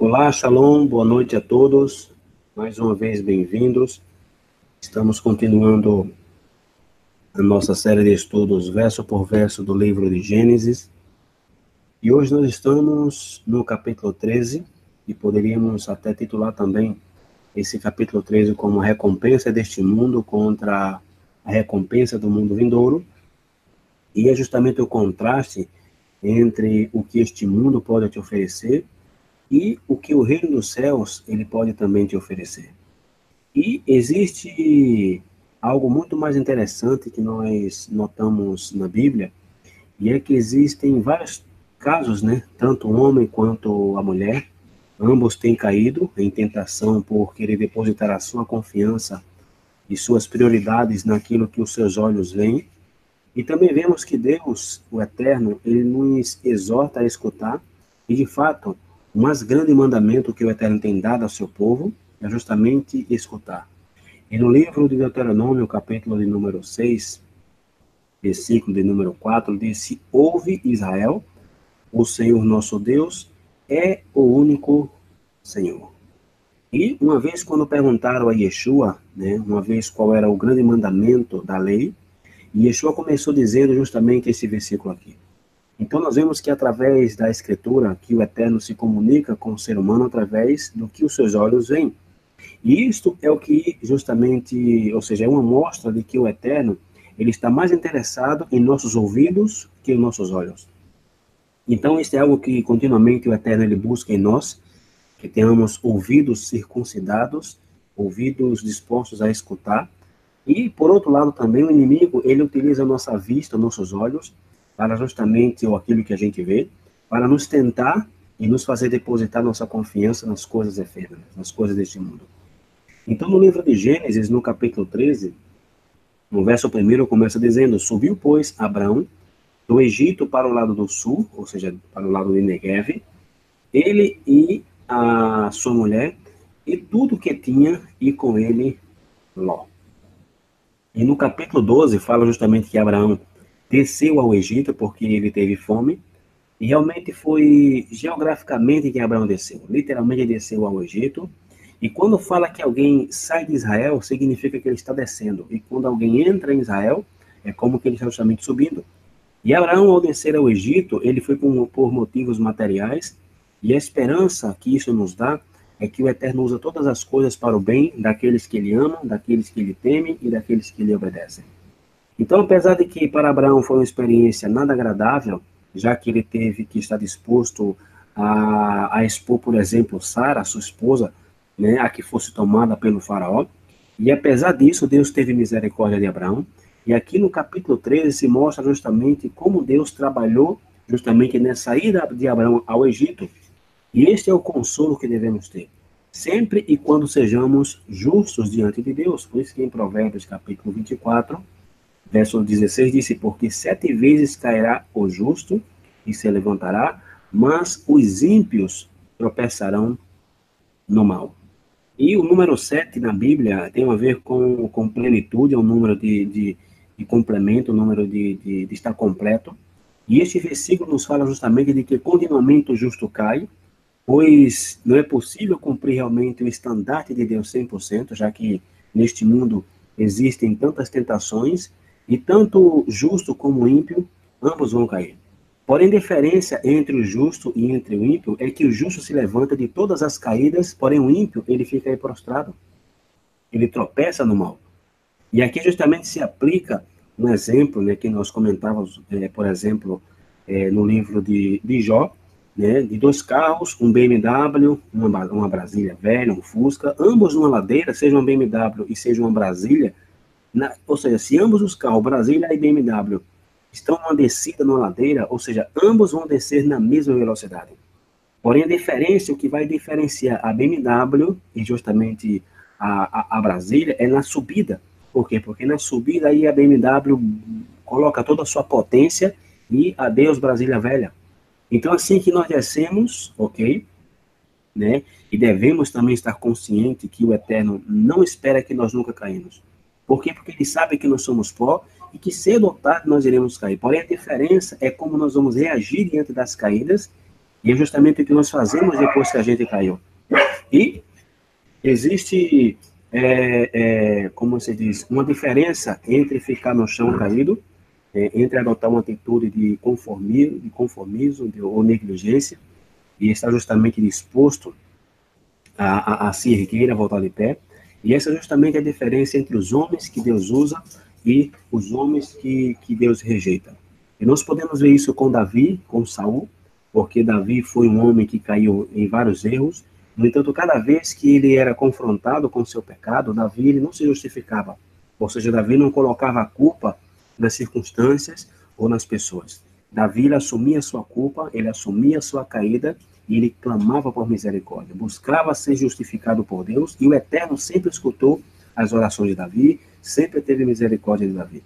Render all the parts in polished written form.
Olá, Shalom, boa noite a todos. Mais uma vez, bem-vindos. Estamos continuando a nossa série de estudos, verso por verso, do livro de Gênesis. E hoje nós estamos no capítulo 13, e poderíamos até titular também esse capítulo 13 como a recompensa deste mundo contra a recompensa do mundo vindouro. E é justamente o contraste entre o que este mundo pode te oferecer e o que o reino dos céus ele pode também te oferecer. E existe algo muito mais interessante que nós notamos na Bíblia, e é que existem vários casos, né? Tanto o homem quanto a mulher, ambos têm caído em tentação por querer depositar a sua confiança e suas prioridades naquilo que os seus olhos veem. E também vemos que Deus, o Eterno, ele nos exorta a escutar, e de fato, o mais grande mandamento que o Eterno tem dado ao seu povo é justamente escutar. E no livro de Deuteronômio, capítulo de número 6, versículo de número 4, diz: ouve Israel, o Senhor nosso Deus é o único Senhor. E uma vez quando perguntaram a Yeshua, né, uma vez qual era o grande mandamento da lei, Yeshua começou dizendo justamente esse versículo aqui. Então nós vemos que através da Escritura, que o Eterno se comunica com o ser humano através do que os seus olhos veem. E isto é o que justamente, ou seja, é uma mostra de que o Eterno, ele está mais interessado em nossos ouvidos que em nossos olhos. Então isso é algo que continuamente o Eterno ele busca em nós, que tenhamos ouvidos circuncidados, ouvidos dispostos a escutar. E, por outro lado, também o inimigo, ele utiliza a nossa vista, nossos olhos, para justamente, ou aquilo que a gente vê, para nos tentar e nos fazer depositar nossa confiança nas coisas efêmeras, nas coisas deste mundo. Então, no livro de Gênesis, no capítulo 13, no verso 1, começa dizendo: subiu, pois, Abrão do Egito para o lado do sul, ou seja, para o lado de Negueve, ele e a sua mulher, e tudo que tinha, e com ele Ló. E no capítulo 12 fala justamente que Abraão desceu ao Egito porque ele teve fome, e realmente foi geograficamente que Abraão desceu. Literalmente ele desceu ao Egito, e quando fala que alguém sai de Israel, significa que ele está descendo. E quando alguém entra em Israel, é como que ele está justamente subindo. E Abraão, ao descer ao Egito, ele foi por motivos materiais, e a esperança que isso nos dá é que o Eterno usa todas as coisas para o bem daqueles que ele ama, daqueles que ele teme e daqueles que lhe obedecem. Então, apesar de que para Abraão foi uma experiência nada agradável, já que ele teve que estar disposto a expor, por exemplo, Sara, sua esposa, né, a que fosse tomada pelo faraó, e apesar disso, Deus teve misericórdia de Abraão, e aqui no capítulo 13 se mostra justamente como Deus trabalhou justamente nessa ida de Abraão ao Egito. E este é o consolo que devemos ter, sempre e quando sejamos justos diante de Deus. Por isso que em Provérbios capítulo 24, verso 16, disse: porque 7 vezes cairá o justo e se levantará, mas os ímpios tropeçarão no mal. E o número 7 na Bíblia tem a ver com plenitude, é um número de complemento, um número de estar completo. E este versículo nos fala justamente de que continuamente o justo cai, pois não é possível cumprir realmente o estandarte de Deus 100%, já que neste mundo existem tantas tentações, e tanto justo como ímpio, ambos vão cair. Porém, a diferença entre o justo e entre o ímpio é que o justo se levanta de todas as caídas, porém o ímpio, ele fica aí prostrado. Ele tropeça no mal. E aqui justamente se aplica um exemplo, né, que nós comentávamos, por exemplo, no livro de Jó, né, de 2 carros, um BMW, uma Brasília velha, um Fusca, ambos numa ladeira, seja uma BMW e seja uma Brasília, ou seja, se ambos os carros, Brasília e BMW, estão numa descida numa ladeira, ou seja, ambos vão descer na mesma velocidade. Porém, a diferença, o que vai diferenciar a BMW e justamente a Brasília é na subida. Por quê? Porque na subida aí a BMW coloca toda a sua potência e adeus Brasília velha. Então, assim que nós descemos, ok, né, e devemos também estar consciente que o Eterno não espera que nós nunca caímos. Por quê? Porque ele sabe que nós somos pó e que cedo ou tarde nós iremos cair. Porém, a diferença é como nós vamos reagir diante das caídas E é justamente o que nós fazemos depois que a gente caiu. E existe, como se diz, uma diferença entre ficar no chão caído, entre adotar uma atitude de conformismo ou negligência, e estar justamente disposto a se erguer, a voltar de pé. E essa é justamente a diferença entre os homens que Deus usa e os homens que Deus rejeita. E nós podemos ver isso com Davi, com Saul, porque Davi foi um homem que caiu em vários erros. No entanto, cada vez que ele era confrontado com seu pecado, Davi ele não se justificava. Ou seja, Davi não colocava a culpa nas circunstâncias ou nas pessoas. Davi ele assumia a sua culpa, ele assumia a sua caída e ele clamava por misericórdia, buscava ser justificado por Deus, e o Eterno sempre escutou as orações de Davi, sempre teve misericórdia de Davi.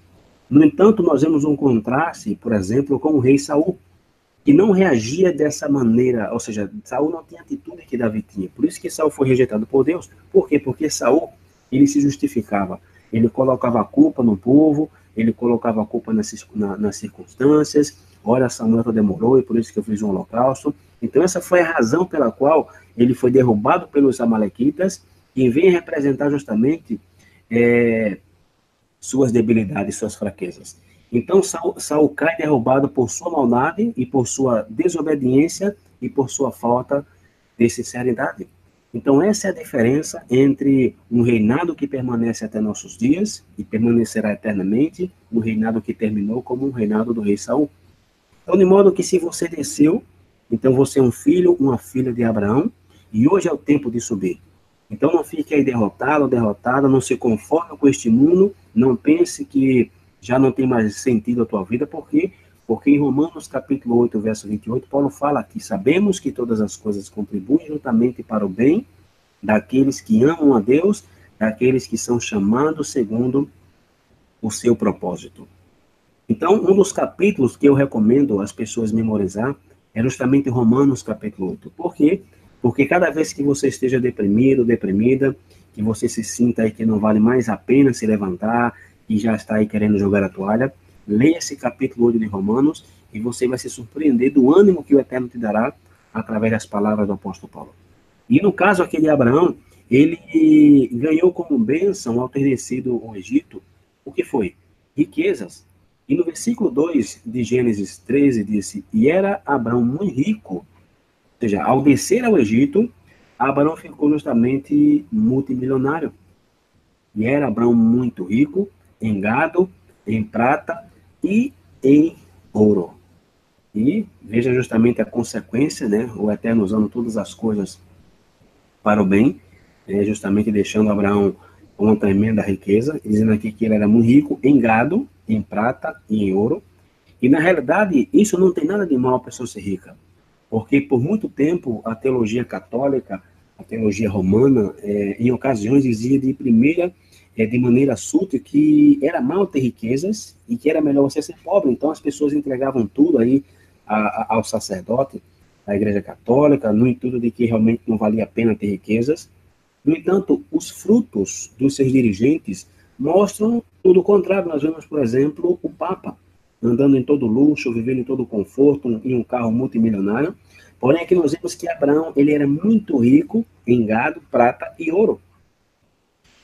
No entanto, nós vemos um contraste, por exemplo, com o rei Saul, que não reagia dessa maneira, ou seja, Saul não tinha a atitude que Davi tinha. Por isso que Saul foi rejeitado por Deus. Por quê? Porque Saul, ele se justificava. Ele colocava a culpa no povo, ele colocava a culpa nas circunstâncias. Ora, Samuel demorou e por isso que eu fiz um holocausto. Então, essa foi a razão pela qual ele foi derrubado pelos amalequitas, e vem representar justamente suas debilidades, suas fraquezas. Então, Saul cai derrubado por sua maldade e por sua desobediência e por sua falta de sinceridade. Então, essa é a diferença entre um reinado que permanece até nossos dias e permanecerá eternamente, um reinado que terminou como um reinado do rei Saul. Então, de modo que se você desceu, então você é um filho, uma filha de Abraão, e hoje é o tempo de subir. Então não fique aí derrotado, derrotada, não se conforme com este mundo, não pense que já não tem mais sentido a tua vida, por quê? Porque em Romanos capítulo 8, verso 28, Paulo fala que sabemos que todas as coisas contribuem juntamente para o bem daqueles que amam a Deus, daqueles que são chamados segundo o seu propósito. Então, um dos capítulos que eu recomendo as pessoas memorizar é justamente Romanos capítulo 8. Por quê? Porque cada vez que você esteja deprimido, deprimida, que você se sinta aí que não vale mais a pena se levantar e já está aí querendo jogar a toalha, leia esse capítulo 8 de Romanos e você vai se surpreender do ânimo que o Eterno te dará através das palavras do apóstolo Paulo. E no caso aqui de Abraão, ele ganhou como bênção ao ter descido ao Egito, o que foi? Riquezas. E no versículo 2 de Gênesis 13 disse, e era Abraão muito rico, ou seja, ao descer ao Egito, Abraão ficou justamente multimilionário. E era Abraão muito rico em gado, em prata e em ouro. E veja justamente a consequência, né? O Eterno usando todas as coisas para o bem, justamente deixando Abraão uma tremenda riqueza, dizendo aqui que ele era muito rico em gado, em prata e em ouro. E, na realidade, isso não tem nada de mal a pessoa ser rica, porque por muito tempo a teologia católica, a teologia romana, em ocasiões dizia de maneira sútil que era mal ter riquezas e que era melhor você ser pobre. Então as pessoas entregavam tudo aí ao sacerdote da Igreja Católica, no intuito de que realmente não valia a pena ter riquezas. No entanto, os frutos dos seus dirigentes mostram tudo o contrário. Nós vemos, por exemplo, o Papa andando em todo luxo, vivendo em todo conforto, em um carro multimilionário. Porém, aqui nós vemos que Abraão ele era muito rico em gado, prata e ouro.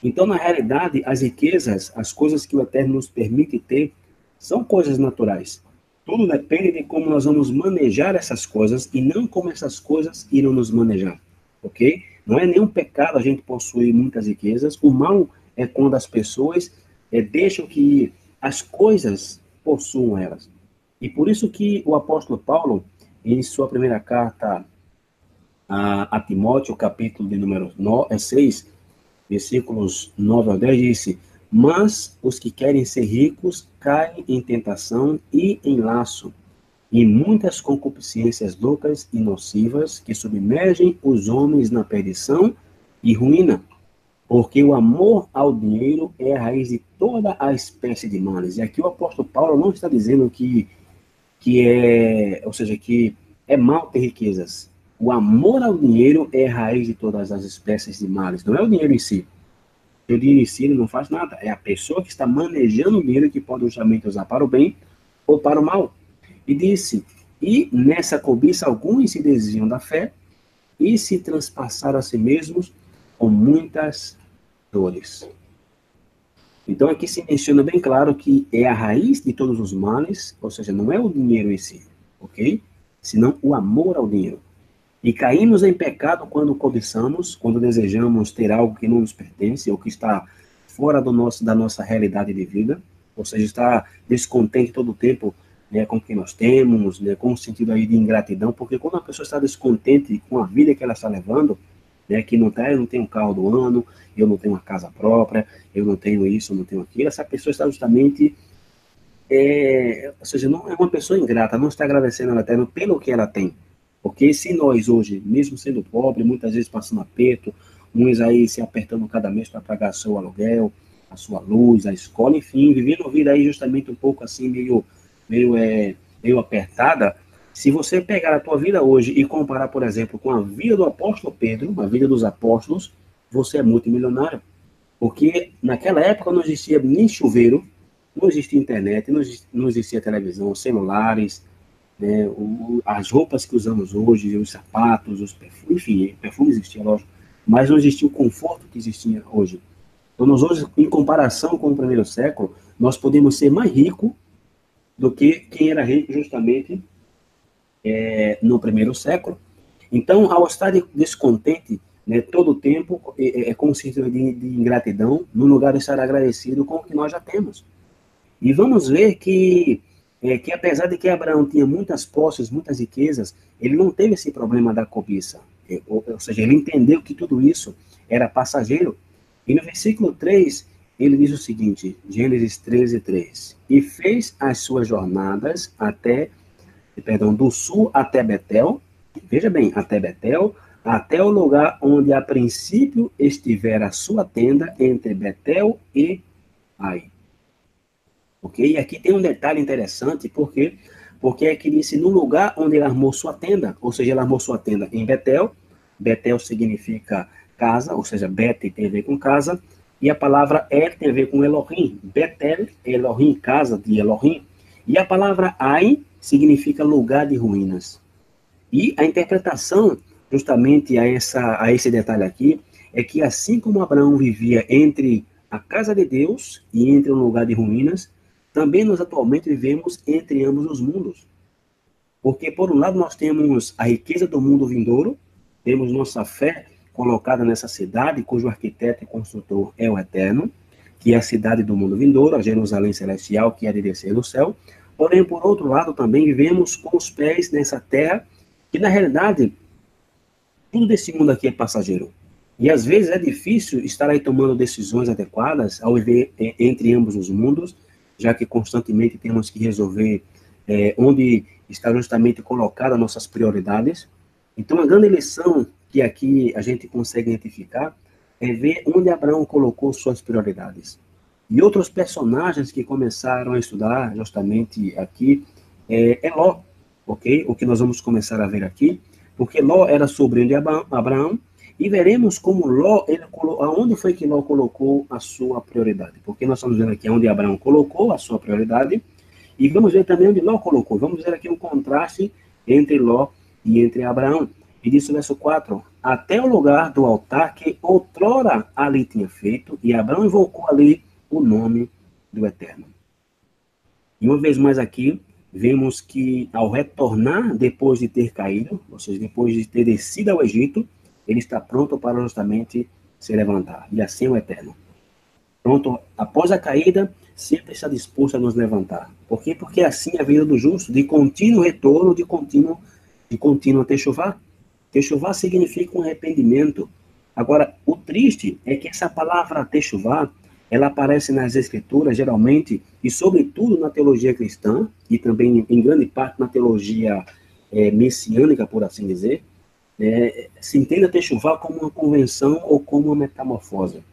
Então, na realidade, as riquezas, as coisas que o Eterno nos permite ter, são coisas naturais. Tudo depende de como nós vamos manejar essas coisas e não como essas coisas irão nos manejar, ok? Não é nenhum pecado a gente possuir muitas riquezas. O mal é quando as pessoas deixam que as coisas possuam elas. E por isso que o apóstolo Paulo, em sua primeira carta a Timóteo, capítulo de número 6, versículos 9 ao 10, disse, mas os que querem ser ricos caem em tentação e em laço, e muitas concupiscências loucas e nocivas que submergem os homens na perdição e ruína, porque o amor ao dinheiro é a raiz de toda a espécie de males. E aqui o apóstolo Paulo não está dizendo que é mal ter riquezas. O amor ao dinheiro é a raiz de todas as espécies de males. Não é o dinheiro em si. O dinheiro em si não faz nada. É a pessoa que está manejando o dinheiro que pode justamente usar para o bem ou para o mal. E disse, E nessa cobiça, alguns se desviam da fé e se transpassaram a si mesmos com muitas dores. Então, aqui se menciona bem claro que é a raiz de todos os males, ou seja, não é o dinheiro em si, ok? Senão o amor ao dinheiro. E caímos em pecado quando cobiçamos, quando desejamos ter algo que não nos pertence, ou que está fora da nossa realidade de vida, ou seja, está descontente todo o tempo, né, com o que nós temos, né, com o sentido aí de ingratidão, porque quando a pessoa está descontente com a vida que ela está levando, né, que não tá, eu não tenho um carro do ano, eu não tenho uma casa própria, eu não tenho isso, eu não tenho aquilo, essa pessoa está justamente, ou seja, não é uma pessoa ingrata, não está agradecendo ao Eterno pelo que ela tem. Porque se nós hoje, mesmo sendo pobre, muitas vezes passando aperto, uns aí se apertando cada mês para pagar seu aluguel, a sua luz, a escola, enfim, vivendo a vida aí justamente um pouco assim, meio apertada, se você pegar a tua vida hoje e comparar, por exemplo, com a vida do apóstolo Pedro, a vida dos apóstolos, você é multimilionário. Porque naquela época não existia nem chuveiro, não existia internet, não existia televisão, celulares, né, as roupas que usamos hoje, os sapatos, os perfumes, enfim, perfume existia, lógico, mas não existia o conforto que existia hoje. Então, nós hoje, em comparação com o primeiro século, nós podemos ser mais ricos do que quem era rico justamente no primeiro século. Então, ao estar descontente, né, todo o tempo, com um sentido de ingratidão, no lugar de estar agradecido com o que nós já temos. E vamos ver que apesar de que Abraão tinha muitas posses, muitas riquezas, ele não teve esse problema da cobiça. Ou seja, ele entendeu que tudo isso era passageiro. E no versículo 3, ele diz o seguinte, Gênesis 13, 3. E fez as suas jornadas do sul até Betel, veja bem, até Betel, até o lugar onde a princípio estivera a sua tenda entre Betel e Ai. Ok? E aqui tem um detalhe interessante, porque é que disse no lugar onde ele armou sua tenda, ou seja, ele armou sua tenda em Betel. Betel significa casa, ou seja, Bet tem a ver com casa, e a palavra El tem a ver com Elohim. Betel, Elohim, casa de Elohim. E a palavra Ai significa lugar de ruínas. E a interpretação, justamente a esse detalhe aqui, é que assim como Abraão vivia entre a casa de Deus e entre um lugar de ruínas, também nós atualmente vivemos entre ambos os mundos. Porque, por um lado, nós temos a riqueza do mundo vindouro, temos nossa fé colocada nessa cidade, cujo arquiteto e construtor é o Eterno, que é a cidade do mundo vindouro, a Jerusalém celestial, que é de descer do céu. Porém, por outro lado, também vivemos com os pés nessa terra, que na realidade, tudo desse mundo aqui é passageiro. E às vezes é difícil estar aí tomando decisões adequadas ao viver entre ambos os mundos, já que constantemente temos que resolver onde está justamente colocada nossas prioridades. Então, a grande lição que aqui a gente consegue identificar é ver onde Abraão colocou suas prioridades. E outros personagens que começaram a estudar justamente aqui é Ló, ok? O que nós vamos começar a ver aqui, porque Ló era sobrinho de Abraão, e veremos como Ló, aonde foi que Ló colocou a sua prioridade. Porque nós estamos vendo aqui onde Abraão colocou a sua prioridade, e vamos ver também onde Ló colocou. Vamos ver aqui um contraste entre Ló e entre Abraão. E diz o verso 4, até o lugar do altar que outrora ali tinha feito, e Abraão invocou ali o nome do Eterno. E uma vez mais aqui, vemos que ao retornar depois de ter caído, ou seja, depois de ter descido ao Egito, ele está pronto para justamente se levantar. E assim é o Eterno. Pronto, após a caída, sempre está disposto a nos levantar. Por quê? Porque assim é a vida do justo, de contínuo retorno, de contínuo techuvá. Techuvá significa um arrependimento. Agora, o triste é que essa palavra techuvá, ela aparece nas escrituras, geralmente, e sobretudo na teologia cristã, e também em grande parte na teologia messiânica, por assim dizer, se entende a techuvá como uma convenção ou como uma metamorfose.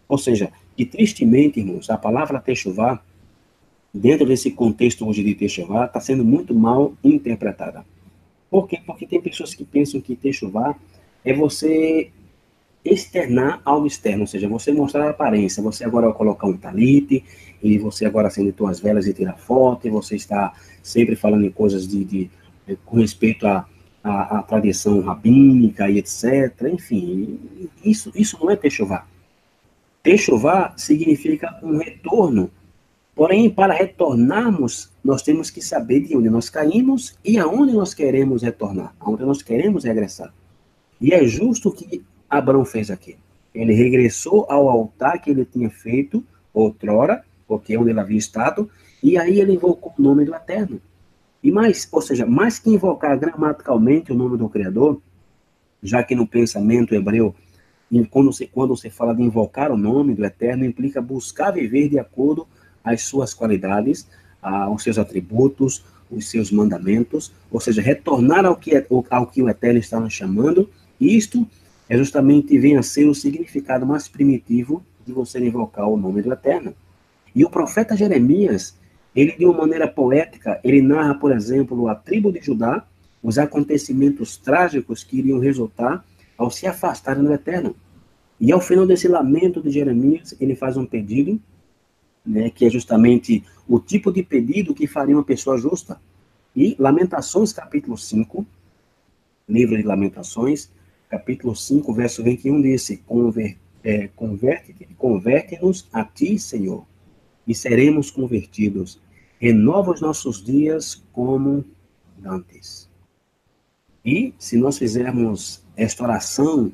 Ou seja, e tristemente, irmãos, a palavra techuvá, dentro desse contexto hoje de techuvá, está sendo muito mal interpretada. Por quê? Porque tem pessoas que pensam que techuvá é você externar algo externo, ou seja, você mostrar a aparência. Você agora vai colocar um talite, e você agora acende suas velas e tira foto, e você está sempre falando em coisas com respeito à tradição rabínica e etc. Enfim, isso não é techuvá. Techuvá significa um retorno. Porém, para retornarmos, nós temos que saber de onde nós caímos e aonde nós queremos retornar, aonde nós queremos regressar. E é justo o que Abraão fez aqui. Ele regressou ao altar que ele tinha feito outrora, porque onde ele havia estado, e aí ele invocou o nome do Eterno. E mais, ou seja, mais que invocar gramaticalmente o nome do Criador, já que no pensamento hebreu, quando você fala de invocar o nome do Eterno, implica buscar viver de acordo às suas qualidades, aos seus atributos, os seus mandamentos, ou seja, retornar ao que o Eterno está nos chamando. Isto é justamente vem a ser o significado mais primitivo de você invocar o nome do Eterno. E o profeta Jeremias, ele de uma maneira poética, ele narra, por exemplo, a tribo de Judá, os acontecimentos trágicos que iriam resultar ao se afastarem do Eterno. E ao final desse lamento de Jeremias, ele faz um pedido, né, que é justamente o tipo de pedido que faria uma pessoa justa. E Lamentações, capítulo 5, livro de Lamentações, capítulo 5, verso 21, disse: converte-nos a ti, Senhor, e seremos convertidos. Renova os nossos dias como dantes. E se nós fizermos esta oração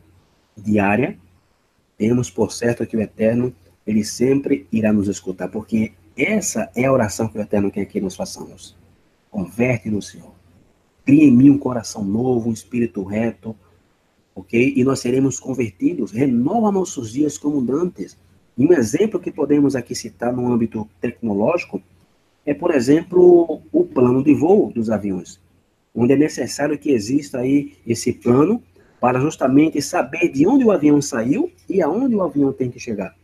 diária, temos por certo que o Eterno, ele sempre irá nos escutar, porque essa é a oração que o Eterno quer que nós façamos. Converte-nos, Senhor. Cria em mim um coração novo, um espírito reto, ok? E nós seremos convertidos. Renova nossos dias como dantes. E um exemplo que podemos aqui citar no âmbito tecnológico é, por exemplo, o plano de voo dos aviões, onde é necessário que exista aí esse plano para justamente saber de onde o avião saiu e aonde o avião tem que chegar.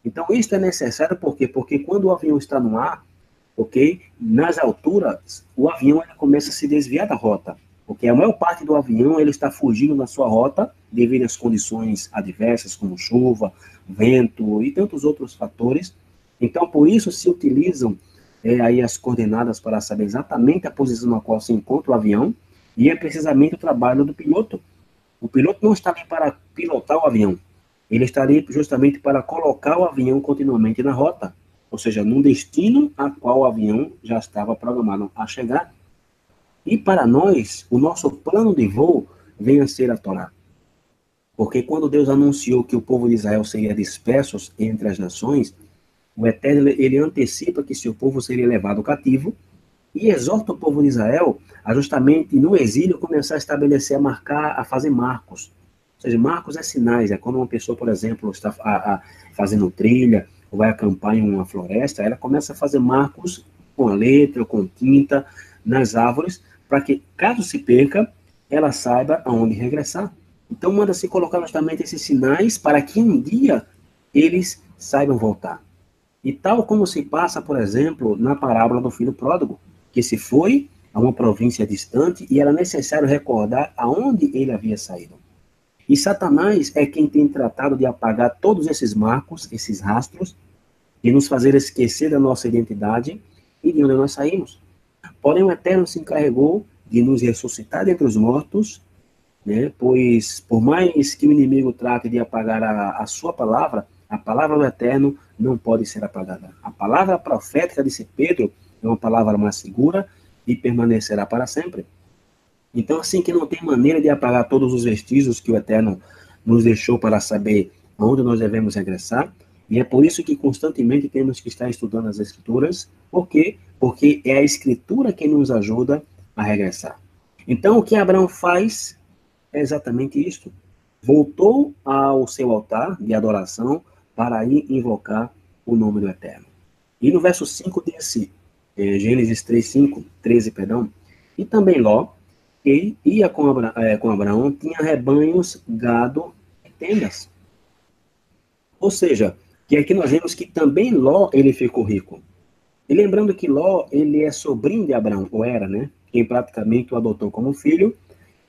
Então, isso é necessário por quê? Porque quando o avião está no ar, ok, nas alturas, o avião ele começa a se desviar da rota, porque a maior parte do avião ele está fugindo da sua rota devido às condições adversas, como chuva, vento e tantos outros fatores. Então, por isso se utilizam aí as coordenadas para saber exatamente a posição na qual se encontra o avião, e é precisamente o trabalho do piloto. O piloto não está ali para pilotar o avião, ele está ali justamente para colocar o avião continuamente na rota, ou seja, num destino a qual o avião já estava programado a chegar. E para nós, o nosso plano de voo vem a ser a Torá. Porque quando Deus anunciou que o povo de Israel seria disperso entre as nações, o Eterno ele antecipa que seu povo seria levado cativo e exorta o povo de Israel a justamente no exílio começar a estabelecer, a fazer marcos. Ou seja, marcos é sinais, é quando uma pessoa, por exemplo, está fazendo trilha ou vai acampar em uma floresta, ela começa a fazer marcos com a letra, com tinta, nas árvores, para que, caso se perca, ela saiba aonde regressar. Então, manda-se colocar justamente esses sinais para que um dia eles saibam voltar. E tal como se passa, por exemplo, na parábola do filho pródigo, que se foi a uma província distante e era necessário recordar aonde ele havia saído. E Satanás é quem tem tratado de apagar todos esses marcos, esses rastros, e nos fazer esquecer da nossa identidade e de onde nós saímos. Porém, o Eterno se encarregou de nos ressuscitar dentre os mortos, né? Pois, por mais que o inimigo trate de apagar a sua palavra, a palavra do Eterno não pode ser apagada. A palavra profética, disse Pedro, é uma palavra mais segura e permanecerá para sempre. Então, assim que não tem maneira de apagar todos os vestígios que o Eterno nos deixou para saber aonde nós devemos regressar, e é por isso que constantemente temos que estar estudando as Escrituras. Por quê? Porque é a Escritura que nos ajuda a regressar. Então, o que Abraão faz é exatamente isto. Voltou ao seu altar de adoração para ir invocar o nome do Eterno. E no verso 5 disse, Gênesis 13, e também Ló, que ia com Abraão, tinha rebanhos, gado e tendas. Ou seja, que aqui nós vemos que também Ló, ele ficou rico. E lembrando que Ló, ele é sobrinho de Abraão, ou era, né? Quem praticamente o adotou como filho.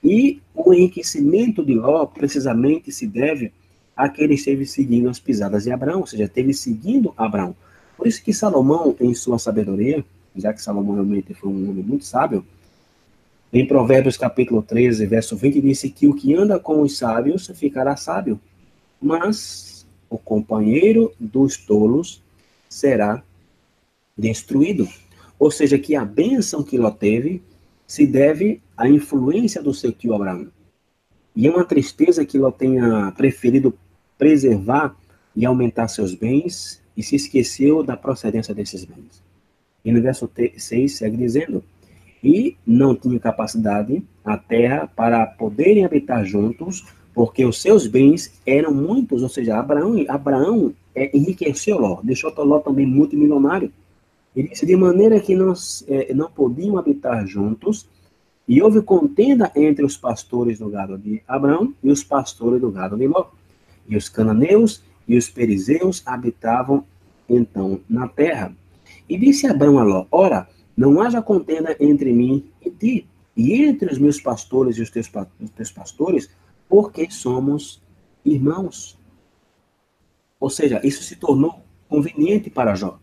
E o enriquecimento de Ló, precisamente, se deve aquele esteve seguindo as pisadas de Abraão, ou seja, esteve seguindo Abraão. Por isso que Salomão, em sua sabedoria, já que Salomão realmente foi um homem muito sábio, em Provérbios capítulo 13, verso 20, disse que o que anda com os sábios ficará sábio, mas o companheiro dos tolos será destruído. Ou seja, que a bênção que Ló teve se deve à influência do seu tio Abraão. E é uma tristeza que Ló tenha preferido preservar e aumentar seus bens e se esqueceu da procedência desses bens. E no verso 6 segue dizendo: e não tinha capacidade a terra para poderem habitar juntos, porque os seus bens eram muitos, ou seja, Abraão enriqueceu Ló, deixou Ló também multimilionário. Ele disse, de maneira que não podiam habitar juntos, e houve contenda entre os pastores do gado de Abraão e os pastores do gado de Ló. E os cananeus e os perizeus habitavam então na terra. E disse Abraão a Ló, ora, não haja contenda entre mim e ti, e entre os meus pastores e os teus pastores, porque somos irmãos. Ou seja, isso se tornou conveniente para Jó.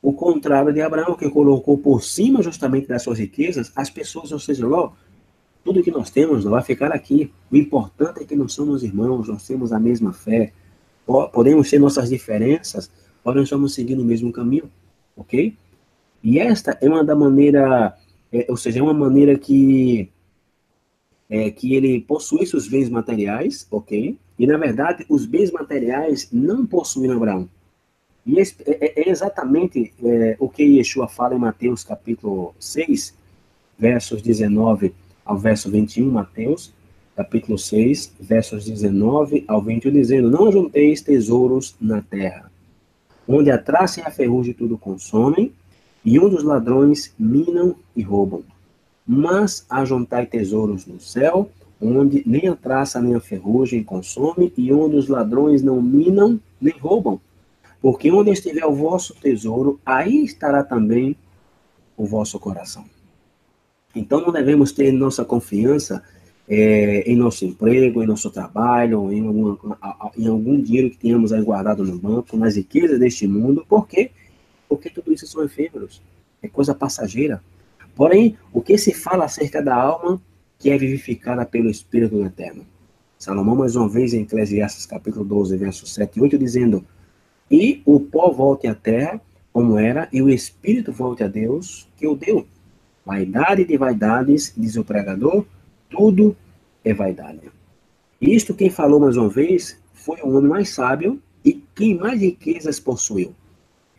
O contrário de Abraão, que colocou por cima justamente das suas riquezas as pessoas, ou seja, Ló, tudo que nós temos não vai ficar aqui. O importante é que nós somos irmãos, nós temos a mesma fé, podemos ter nossas diferenças, porém estamos seguindo o mesmo caminho, ok? E esta é uma da maneira, ou seja, é uma maneira que ele possuísse os bens materiais, ok? E na verdade, os bens materiais não possuíam Abraão. E é exatamente o que Yeshua fala em Mateus capítulo 6, versos 19 ao verso 21, Mateus capítulo 6, versos 19 ao 21, dizendo, não ajunteis tesouros na terra, onde a traça e a ferrugem tudo consomem, e onde os ladrões minam e roubam. Mas ajuntai tesouros no céu, onde nem a traça nem a ferrugem consome, e onde os ladrões não minam nem roubam. Porque onde estiver o vosso tesouro, aí estará também o vosso coração. Então, não devemos ter nossa confiança em nosso emprego, em nosso trabalho, em algum dinheiro que tenhamos aí guardado no banco, nas riquezas deste mundo. Por quê? Porque tudo isso são efêmeros, é coisa passageira. Porém, o que se fala acerca da alma que é vivificada pelo Espírito do Eterno? Salomão, mais uma vez, em Eclesiastes capítulo 12, versos 7 e 8, dizendo, e o pó volte à terra, como era, e o Espírito volte a Deus, que o deu. Vaidade de vaidades, diz o pregador, tudo é vaidade. Isto quem falou mais uma vez foi o homem mais sábio e quem mais riquezas possuiu.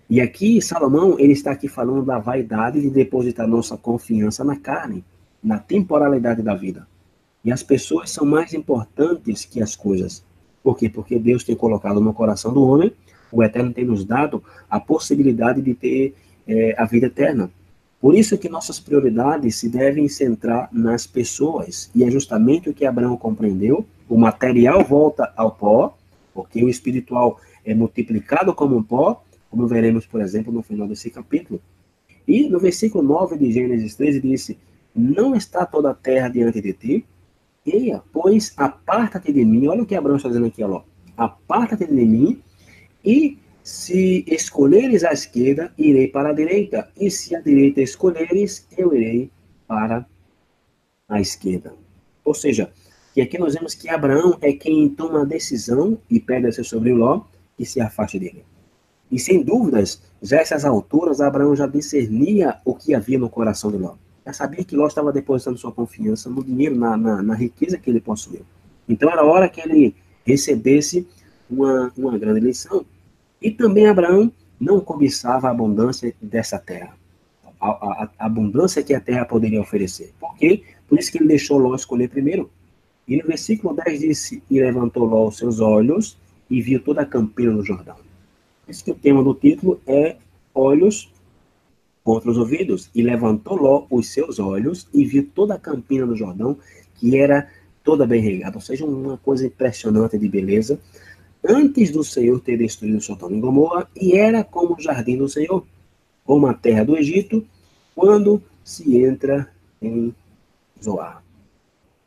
E aqui, Salomão, ele está aqui falando da vaidade de depositar nossa confiança na carne, na temporalidade da vida. E as pessoas são mais importantes que as coisas. Por quê? Porque Deus tem colocado no coração do homem, o Eterno tem nos dado a possibilidade de ter a vida eterna. Por isso que nossas prioridades se devem centrar nas pessoas. E é justamente o que Abraão compreendeu. O material volta ao pó, porque o espiritual é multiplicado como um pó, como veremos, por exemplo, no final desse capítulo. E no versículo 9 de Gênesis 13 disse, não está toda a terra diante de ti? Eia, pois aparta-te de mim. Olha o que Abraão está dizendo aqui, ó. Aparta-te de mim, e se escolheres a esquerda, irei para a direita. E se a direita escolheres, eu irei para a esquerda. Ou seja, que aqui nós vemos que Abraão é quem toma a decisão e pede a seu sobrinho Ló que se afaste dele. E sem dúvidas, já a essas alturas, Abraão já discernia o que havia no coração de Ló. Já sabia que Ló estava depositando sua confiança no dinheiro, na riqueza que ele possuía. Então era hora que ele recebesse uma grande lição. E também Abraão não cobiçava a abundância dessa terra. A abundância que a terra poderia oferecer. Por quê? Por isso que ele deixou Ló escolher primeiro. E no versículo 10 disse, e levantou Ló os seus olhos e viu toda a campina do Jordão. Por isso que o tema do título é olhos contra os ouvidos. E levantou Ló os seus olhos e viu toda a campina do Jordão, que era toda bem regada. Ou seja, uma coisa impressionante de beleza. Antes do Senhor ter destruído Sodoma e Gomorra, e era como o jardim do Senhor, como a terra do Egito, quando se entra em Zoar.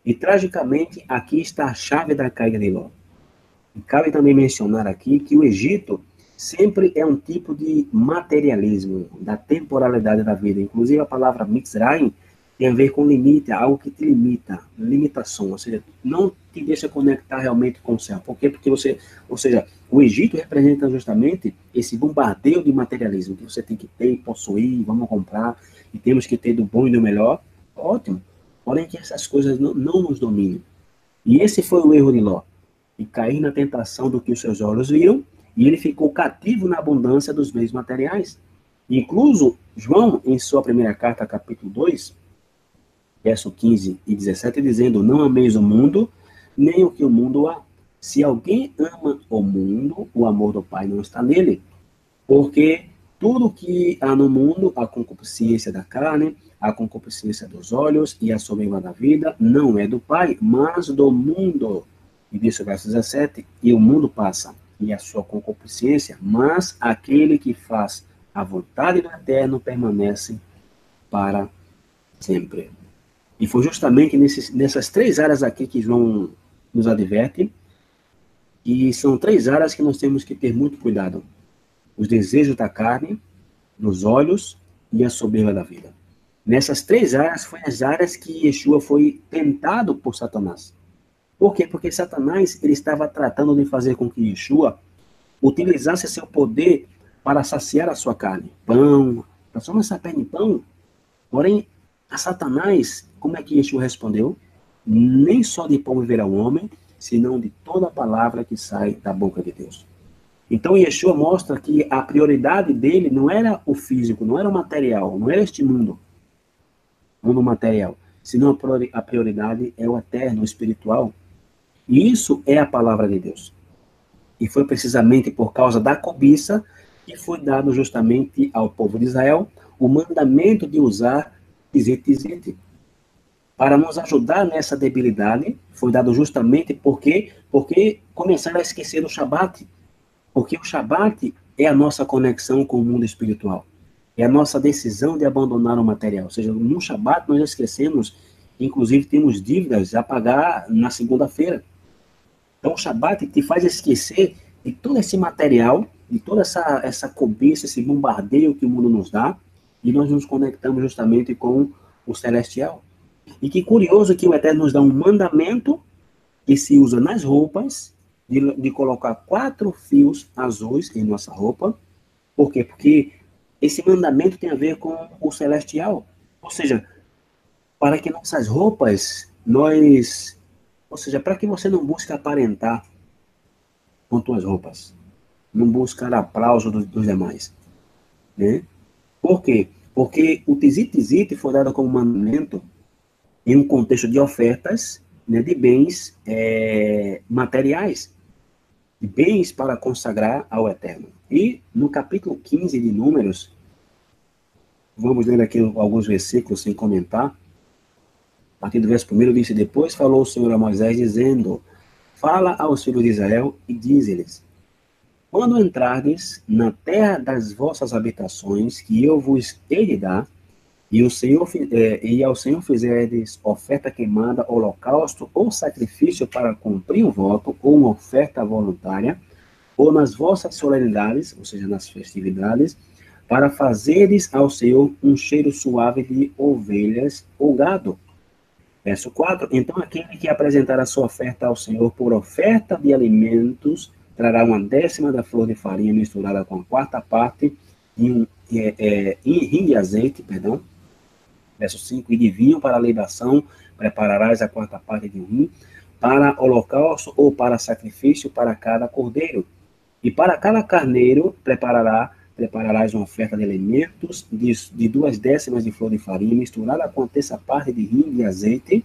E, tragicamente, aqui está a chave da caída de Ló. E cabe também mencionar aqui que o Egito sempre é um tipo de materialismo, da temporalidade da vida. Inclusive, a palavra Mitzrayim tem a ver com limite, algo que te limita, limitação, ou seja, não te deixa conectar realmente com o céu. Por quê? Porque você, ou seja, o Egito representa justamente esse bombardeio de materialismo, que você tem que ter, possuir, vamos comprar, e temos que ter do bom e do melhor. Ótimo. Porém que essas coisas não nos dominem. E esse foi o erro de Ló, e cair na tentação do que os seus olhos viram, e ele ficou cativo na abundância dos bens materiais. Incluso, João, em sua primeira carta, capítulo 2, verso 15 e 17, dizendo, não ameis o mundo, nem o que o mundo há. Se alguém ama o mundo, o amor do Pai não está nele. Porque tudo que há no mundo, a concupiscência da carne, a concupiscência dos olhos e a soberba da vida, não é do Pai, mas do mundo. E diz o verso 17, e o mundo passa, e a sua concupiscência, mas aquele que faz a vontade do Eterno permanece para sempre. E foi justamente nessas três áreas aqui que João nos adverte, e são três áreas que nós temos que ter muito cuidado. Os desejos da carne, dos olhos e a soberba da vida. Nessas três áreas, foi as áreas que Yeshua foi tentado por Satanás. Por quê? Porque Satanás ele estava tratando de fazer com que Yeshua utilizasse seu poder para saciar a sua carne. Pão, transforma essa perna em pão. Porém, a Satanás, como é que Yeshua respondeu? Nem só de pão viverá o homem, senão de toda a palavra que sai da boca de Deus. Então, Yeshua mostra que a prioridade dele não era o físico, não era o material, não era este mundo material, senão a prioridade é o eterno, o espiritual. E isso é a palavra de Deus. E foi precisamente por causa da cobiça que foi dado justamente ao povo de Israel o mandamento de usar tizite. Para nos ajudar nessa debilidade, foi dado justamente porque começaram a esquecer do Shabat. Porque o Shabat é a nossa conexão com o mundo espiritual. É a nossa decisão de abandonar o material. Ou seja, no Shabat nós esquecemos, inclusive temos dívidas a pagar na segunda-feira. Então o Shabat te faz esquecer de todo esse material, de toda essa cobiça, esse bombardeio que o mundo nos dá, e nós nos conectamos justamente com o celestial. E que curioso que o Eterno nos dá um mandamento que se usa nas roupas, de colocar 4 fios azuis em nossa roupa. Por quê? Porque esse mandamento tem a ver com o celestial. Ou seja, para que nossas roupas, ou seja, para que você não busque aparentar com tuas roupas. Não buscar aplauso dos demais. Né? Por quê? Porque o tizite foi dado como mandamento em um contexto de ofertas, né, de bens materiais, de bens para consagrar ao Eterno. E no capítulo 15 de Números, vamos ler aqui alguns versículos sem comentar. A partir do verso 1 diz: depois falou o Senhor a Moisés, dizendo, fala aos filhos de Israel e diz-lhes, quando entrardes na terra das vossas habitações, que eu vos hei de dar, e ao Senhor fizerdes oferta queimada, holocausto ou sacrifício para cumprir um voto, ou uma oferta voluntária, ou nas vossas solenidades, ou seja, nas festividades, para fazeres ao Senhor um cheiro suave de ovelhas ou gado. Verso 4, então aquele que apresentar a sua oferta ao Senhor por oferta de alimentos, trará 1/10 da flor de farinha misturada com a 4ª parte em rim de azeite, Verso 5, e de vinho para a libação, prepararás a 4ª parte de um rim, para holocausto ou para sacrifício para cada cordeiro. E para cada carneiro prepararás uma oferta de alimentos de 2/10 de flor de farinha, misturada com a 3ª parte de rim de azeite,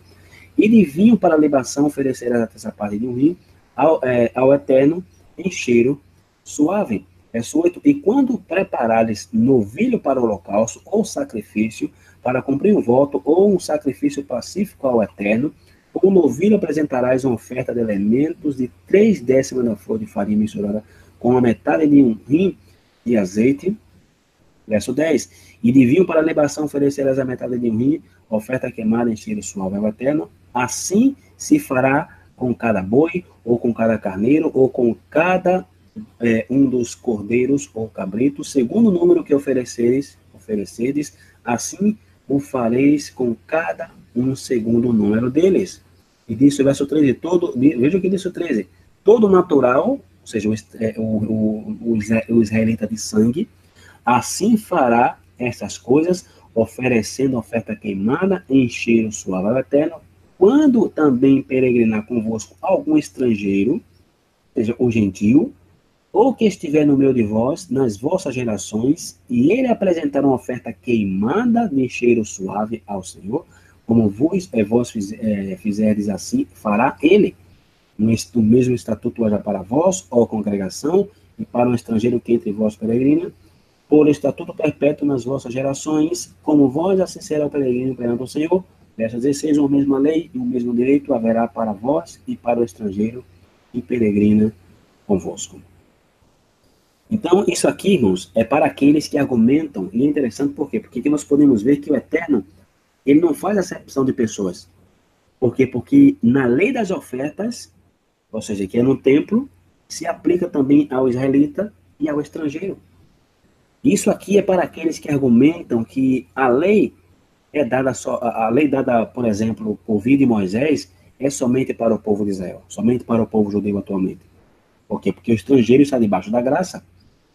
e de vinho para a libação oferecerás a 3ª parte de um rim ao Eterno em cheiro suave. Verso 8, e quando preparares novilho para o holocausto ou sacrifício, para cumprir um voto ou um sacrifício pacífico ao Eterno, o novilho apresentarás uma oferta de elementos de 3/10 da flor de farinha misturada com a metade de um rim de azeite. Verso 10, e de vinho para a libação oferecerás a metade de um rim, oferta queimada em cheiro suave ao Eterno. Assim se fará com cada boi, ou com cada carneiro, ou com cada um dos cordeiros ou cabritos, segundo o número que ofereceres, assim o fareis com cada um segundo o número deles. E diz o verso 13, veja o que diz o 13, todo natural, ou seja, o israelita de sangue, assim fará essas coisas, oferecendo oferta queimada em cheiro suave ao Eterno, quando também peregrinar convosco algum estrangeiro, ou seja, o gentio, ou que estiver no meio de vós, nas vossas gerações, e ele apresentar uma oferta queimada de cheiro suave ao Senhor, como vós fizerdes assim, fará ele. O mesmo estatuto haja para vós, ó congregação, e para um estrangeiro que entre vós peregrina, por estatuto perpétuo nas vossas gerações, como vós, assim será o peregrino perante o Senhor. Verso 16, a mesma lei e o mesmo direito haverá para vós e para o estrangeiro que peregrina convosco. Então, isso aqui, irmãos, é para aqueles que argumentam, e é interessante por quê? Porque nós podemos ver que o Eterno, ele não faz acepção de pessoas. Por quê? Porque na lei das ofertas, ou seja, que é no templo, se aplica também ao israelita e ao estrangeiro. Isso aqui é para aqueles que argumentam que a lei é dada só, a lei dada, por exemplo, por vida de Moisés, é somente para o povo de Israel, somente para o povo judeu atualmente. Por quê? Porque o estrangeiro está debaixo da graça.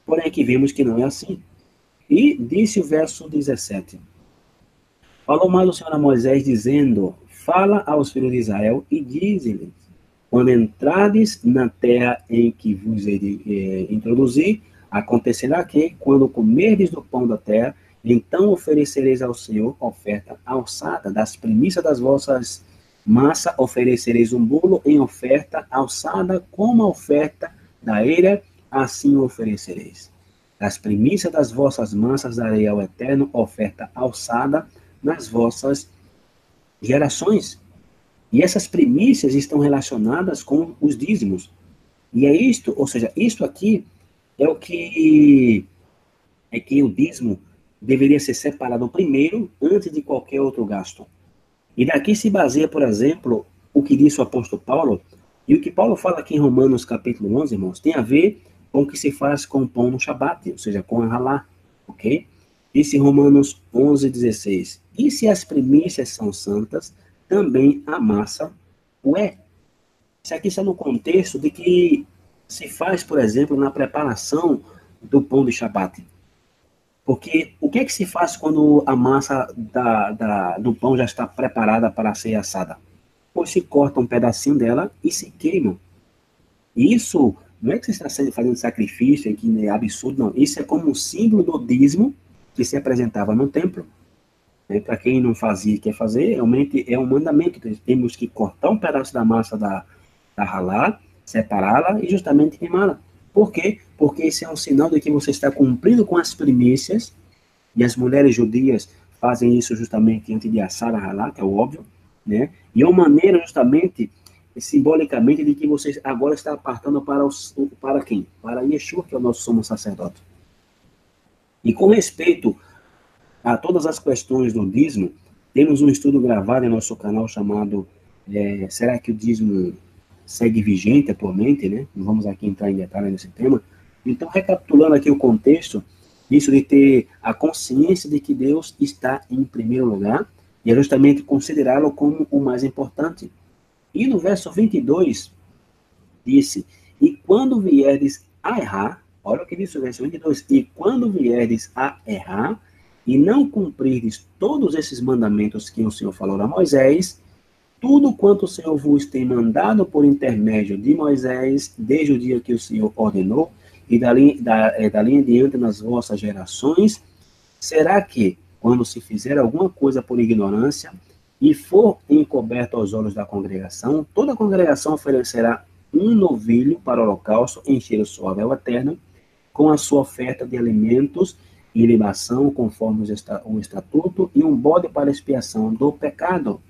Porém, aqui vemos que não é assim. E disse o verso 17: falou mais o Senhor a Moisés, dizendo: fala aos filhos de Israel e dize-lhes: quando entrades na terra em que vos introduzir, acontecerá que, quando comerdes do pão da terra, então oferecereis ao Senhor oferta alçada. Das primícias das vossas massas oferecereis um bolo em oferta alçada, como a oferta da eira, assim o oferecereis. Das primícias das vossas massas darei ao Eterno oferta alçada nas vossas gerações. E essas primícias estão relacionadas com os dízimos. E é isto, ou seja, isto aqui é o que o dízimo deveria ser separado primeiro, antes de qualquer outro gasto. E daqui se baseia, por exemplo, o que disse o apóstolo Paulo, e o que Paulo fala aqui em Romanos capítulo 11, irmãos, tem a ver com o que se faz com o pão no Shabat, ou seja, com a halá, ok? Disse Romanos 11, 16, e se as primícias são santas, também a massa o é. Isso aqui está no contexto de que se faz, por exemplo, na preparação do pão de Shabat. Porque o que é que se faz quando a massa do pão já está preparada para ser assada? Pois se corta um pedacinho dela e se queima. E isso não é que você está fazendo sacrifício, que é absurdo, não. Isso é como um símbolo do dízimo que se apresentava no templo. Para quem não fazia e quer fazer, realmente é um mandamento. Temos que cortar um pedaço da massa da halá, separá-la e justamente queimá-la. Por quê? Porque esse é um sinal de que você está cumprindo com as primícias, e as mulheres judias fazem isso justamente antes de assar a halá, que é o óbvio, né? E é uma maneira justamente, simbolicamente, de que você agora está apartando para quem? Para Yeshua, que é o nosso sumo sacerdote. E com respeito a todas as questões do dízimo, temos um estudo gravado em nosso canal chamado Será que o dízimo segue vigente atualmente, né? Não vamos aqui entrar em detalhe nesse tema. Então, recapitulando aqui o contexto, isso de ter a consciência de que Deus está em primeiro lugar, e é justamente considerá-lo como o mais importante. E no verso 22, disse, e quando vierdes a errar, olha o que disse o verso 22, e quando vierdes a errar, e não cumprirdes todos esses mandamentos que o Senhor falou a Moisés, tudo quanto o Senhor vos tem mandado por intermédio de Moisés, desde o dia que o Senhor ordenou, e dali em diante nas vossas gerações, será que, quando se fizer alguma coisa por ignorância, e for encoberto aos olhos da congregação, toda a congregação oferecerá um novilho para o holocausto em cheiro suave ao Eterno, com a sua oferta de alimentos e libação, conforme o estatuto, e um bode para expiação do pecado.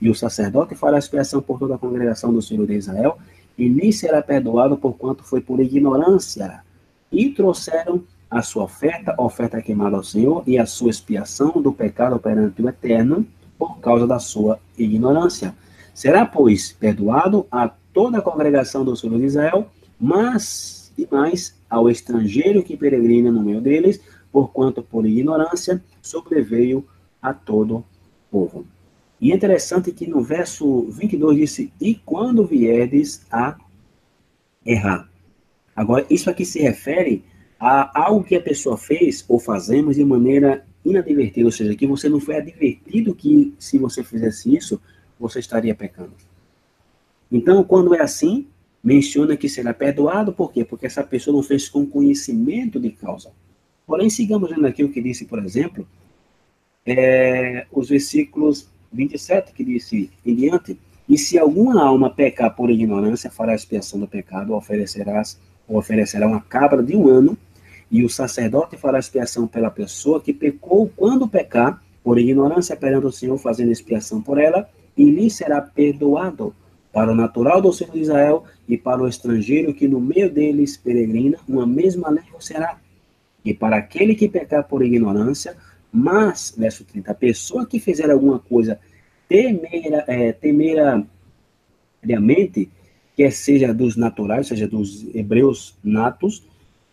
E o sacerdote fará expiação por toda a congregação do Senhor de Israel, e lhe será perdoado por quanto foi por ignorância. E trouxeram a sua oferta queimada ao Senhor, e a sua expiação do pecado perante o Eterno, por causa da sua ignorância. Será, pois, perdoado a toda a congregação dos filhos de Israel, mas e mais ao estrangeiro que peregrina no meio deles, porquanto por ignorância sobreveio a todo o povo. E é interessante que no verso 22 disse, e quando vierdes a errar. Agora, isso aqui se refere a algo que a pessoa fez ou fazemos de maneira inadvertida, ou seja, que você não foi advertido que se você fizesse isso, você estaria pecando. Então, quando é assim, menciona que será perdoado, por quê? Porque essa pessoa não fez com conhecimento de causa. Porém, sigamos vendo aqui o que disse, por exemplo, os versículos 27, que disse em diante, e se alguma alma pecar por ignorância, fará expiação do pecado, oferecerá uma cabra de 1 ano, e o sacerdote fará expiação pela pessoa que pecou quando pecar, por ignorância perante o Senhor, fazendo expiação por ela, e lhe será perdoado. Para o natural do filho de Israel e para o estrangeiro que no meio deles peregrina, uma mesma lei será. E para aquele que pecar por ignorância, mas, verso 30, a pessoa que fizer alguma coisa temerariamente, quer seja dos naturais, seja dos hebreus natos,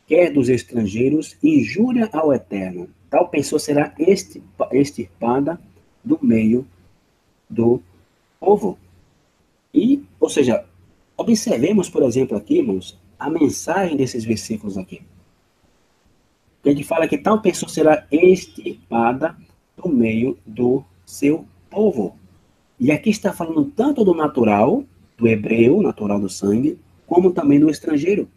quer dos estrangeiros, injúria ao Eterno. Tal pessoa será extirpada do meio do povo. E, ou seja, observemos, por exemplo, aqui, irmãos, a mensagem desses versículos aqui. Que a gente fala que tal pessoa será extirpada do meio do seu povo. E aqui está falando tanto do natural, do hebreu, natural do sangue, como também do estrangeiro.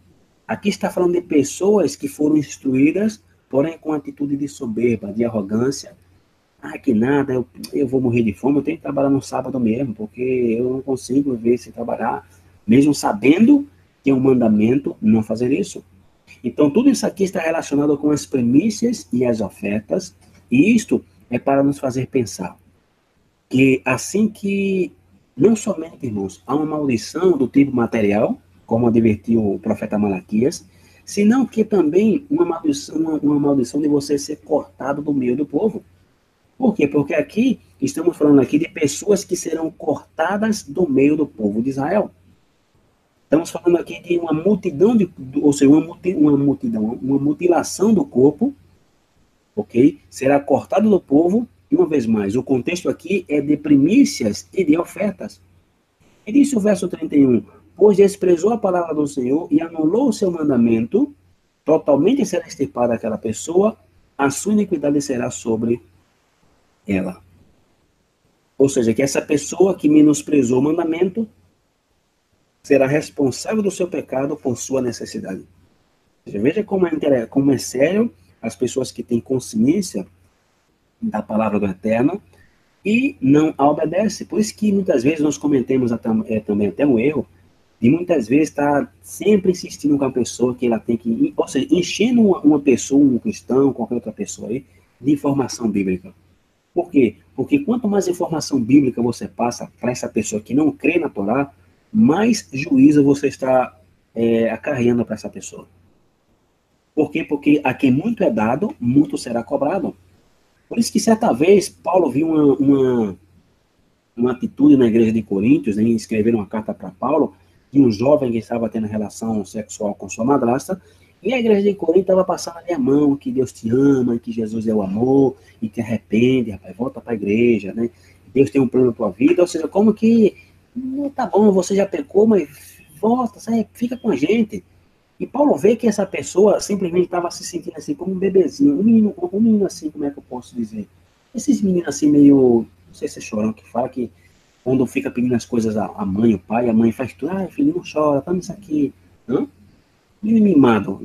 Aqui está falando de pessoas que foram instruídas, porém com atitude de soberba, de arrogância. Ah, que nada, eu vou morrer de fome, eu tenho que trabalhar no sábado mesmo, porque eu não consigo ver se trabalhar, mesmo sabendo que é um mandamento não fazer isso. Então, tudo isso aqui está relacionado com as primícias e as ofertas, e isto é para nos fazer pensar que assim que, não somente, irmãos, há uma maldição do tipo material, como advertiu o profeta Malaquias, senão que também uma maldição de você ser cortado do meio do povo. Por quê? Porque aqui, estamos falando aqui de pessoas que serão cortadas do meio do povo de Israel. Estamos falando aqui de uma multidão, ou seja, uma mutilação do corpo, ok? Será cortado do povo, e uma vez mais, o contexto aqui é de primícias e de ofertas. E disse o verso 31, pois desprezou a palavra do Senhor e anulou o seu mandamento, totalmente será extirpada aquela pessoa, a sua iniquidade será sobre ela. Ou seja, que essa pessoa que menosprezou o mandamento será responsável do seu pecado por sua necessidade. Ou seja, veja como é sério as pessoas que têm consciência da palavra do Eterno e não a obedecem. Por isso que muitas vezes nós cometemos também até um erro de muitas vezes estar sempre insistindo com a pessoa que ela tem que, ou seja, enchendo uma pessoa, um cristão, qualquer outra pessoa aí, de informação bíblica. Por quê? Porque quanto mais informação bíblica você passa para essa pessoa que não crê na Torá, mais juízo você está acarreando para essa pessoa. Por quê? Porque a quem muito é dado, muito será cobrado. Por isso que certa vez Paulo viu uma atitude na igreja de Coríntios, em escrever uma carta para Paulo, de um jovem que estava tendo relação sexual com sua madrasta, e a igreja de Corinto estava passando ali a mão, que Deus te ama, que Jesus é o amor, e te arrepende, rapaz, volta para a igreja, né? Deus tem um plano na tua vida, ou seja, como que, tá bom, você já pecou, mas volta, sai, fica com a gente. E Paulo vê que essa pessoa simplesmente estava se sentindo assim como um bebezinho, um menino assim, como é que eu posso dizer? Esses meninos assim meio, não sei se é chorão que fala que quando fica pedindo as coisas à mãe, o pai, a mãe faz tudo, filho, não chora, toma isso aqui, não? Menino mimado,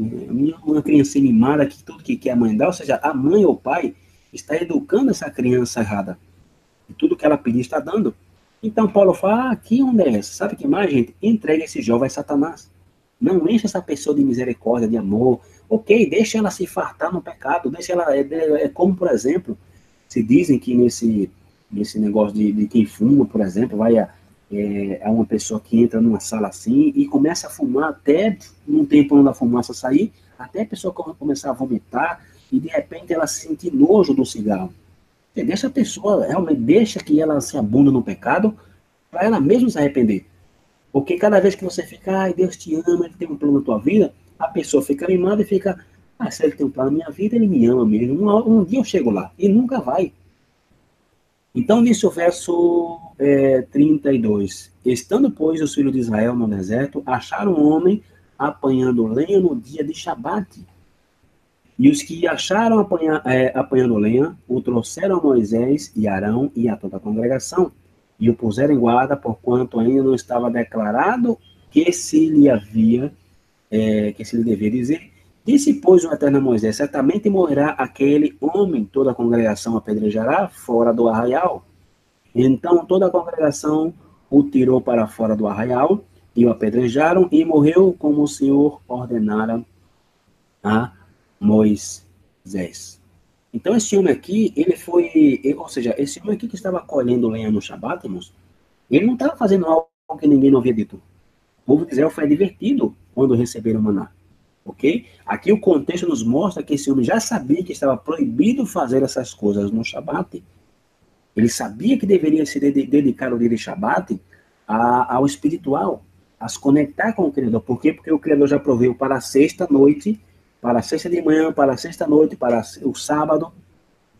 uma criança mimada que tudo que quer a mãe dá, ou seja, a mãe ou o pai está educando essa criança errada. E tudo que ela pedir está dando. Então Paulo fala, que onda é essa? Sabe o que mais, gente? Entrega esse jovem a Satanás. Não enche essa pessoa de misericórdia, de amor. Ok, deixa ela se fartar no pecado, deixa ela, como por exemplo, se dizem que nesse negócio de quem fuma, por exemplo, vai a uma pessoa que entra numa sala assim e começa a fumar até não tem para onde a fumaça sair, até a pessoa começar a vomitar e de repente ela sente nojo do cigarro. Deixa a pessoa, realmente deixa que ela se abunda no pecado para ela mesma se arrepender. Porque cada vez que você fica, ai, Deus te ama, Ele tem um plano na tua vida, a pessoa fica animada e fica, ah, se Ele tem um plano na minha vida, Ele me ama mesmo. Um dia eu chego lá. E nunca vai. Então, nisso o verso 32. Estando, pois, os filhos de Israel no deserto, acharam um homem apanhando lenha no dia de Shabat. E os que acharam apanhando lenha, o trouxeram a Moisés e Arão e a toda a congregação, e o puseram em guarda, porquanto ainda não estava declarado que se lhe devia dizer. Disse, pois, o Eterno a Moisés, certamente morrerá aquele homem, toda a congregação apedrejará fora do arraial. Então toda a congregação o tirou para fora do arraial, e o apedrejaram, e morreu como o Senhor ordenara a Moisés. Então esse homem aqui, ou seja, esse homem aqui que estava colhendo lenha no Shabat, irmãos, ele não estava fazendo algo que ninguém não havia dito. O povo de Israel foi advertido quando receberam o maná. Ok? Aqui o contexto nos mostra que esse homem já sabia que estava proibido fazer essas coisas no Shabat. Ele sabia que deveria se dedicar o dia de Shabat ao espiritual, a se conectar com o Criador. Por quê? Porque o Criador já proveu para a sexta-noite, para a sexta de manhã, para a sexta-noite, para o sábado.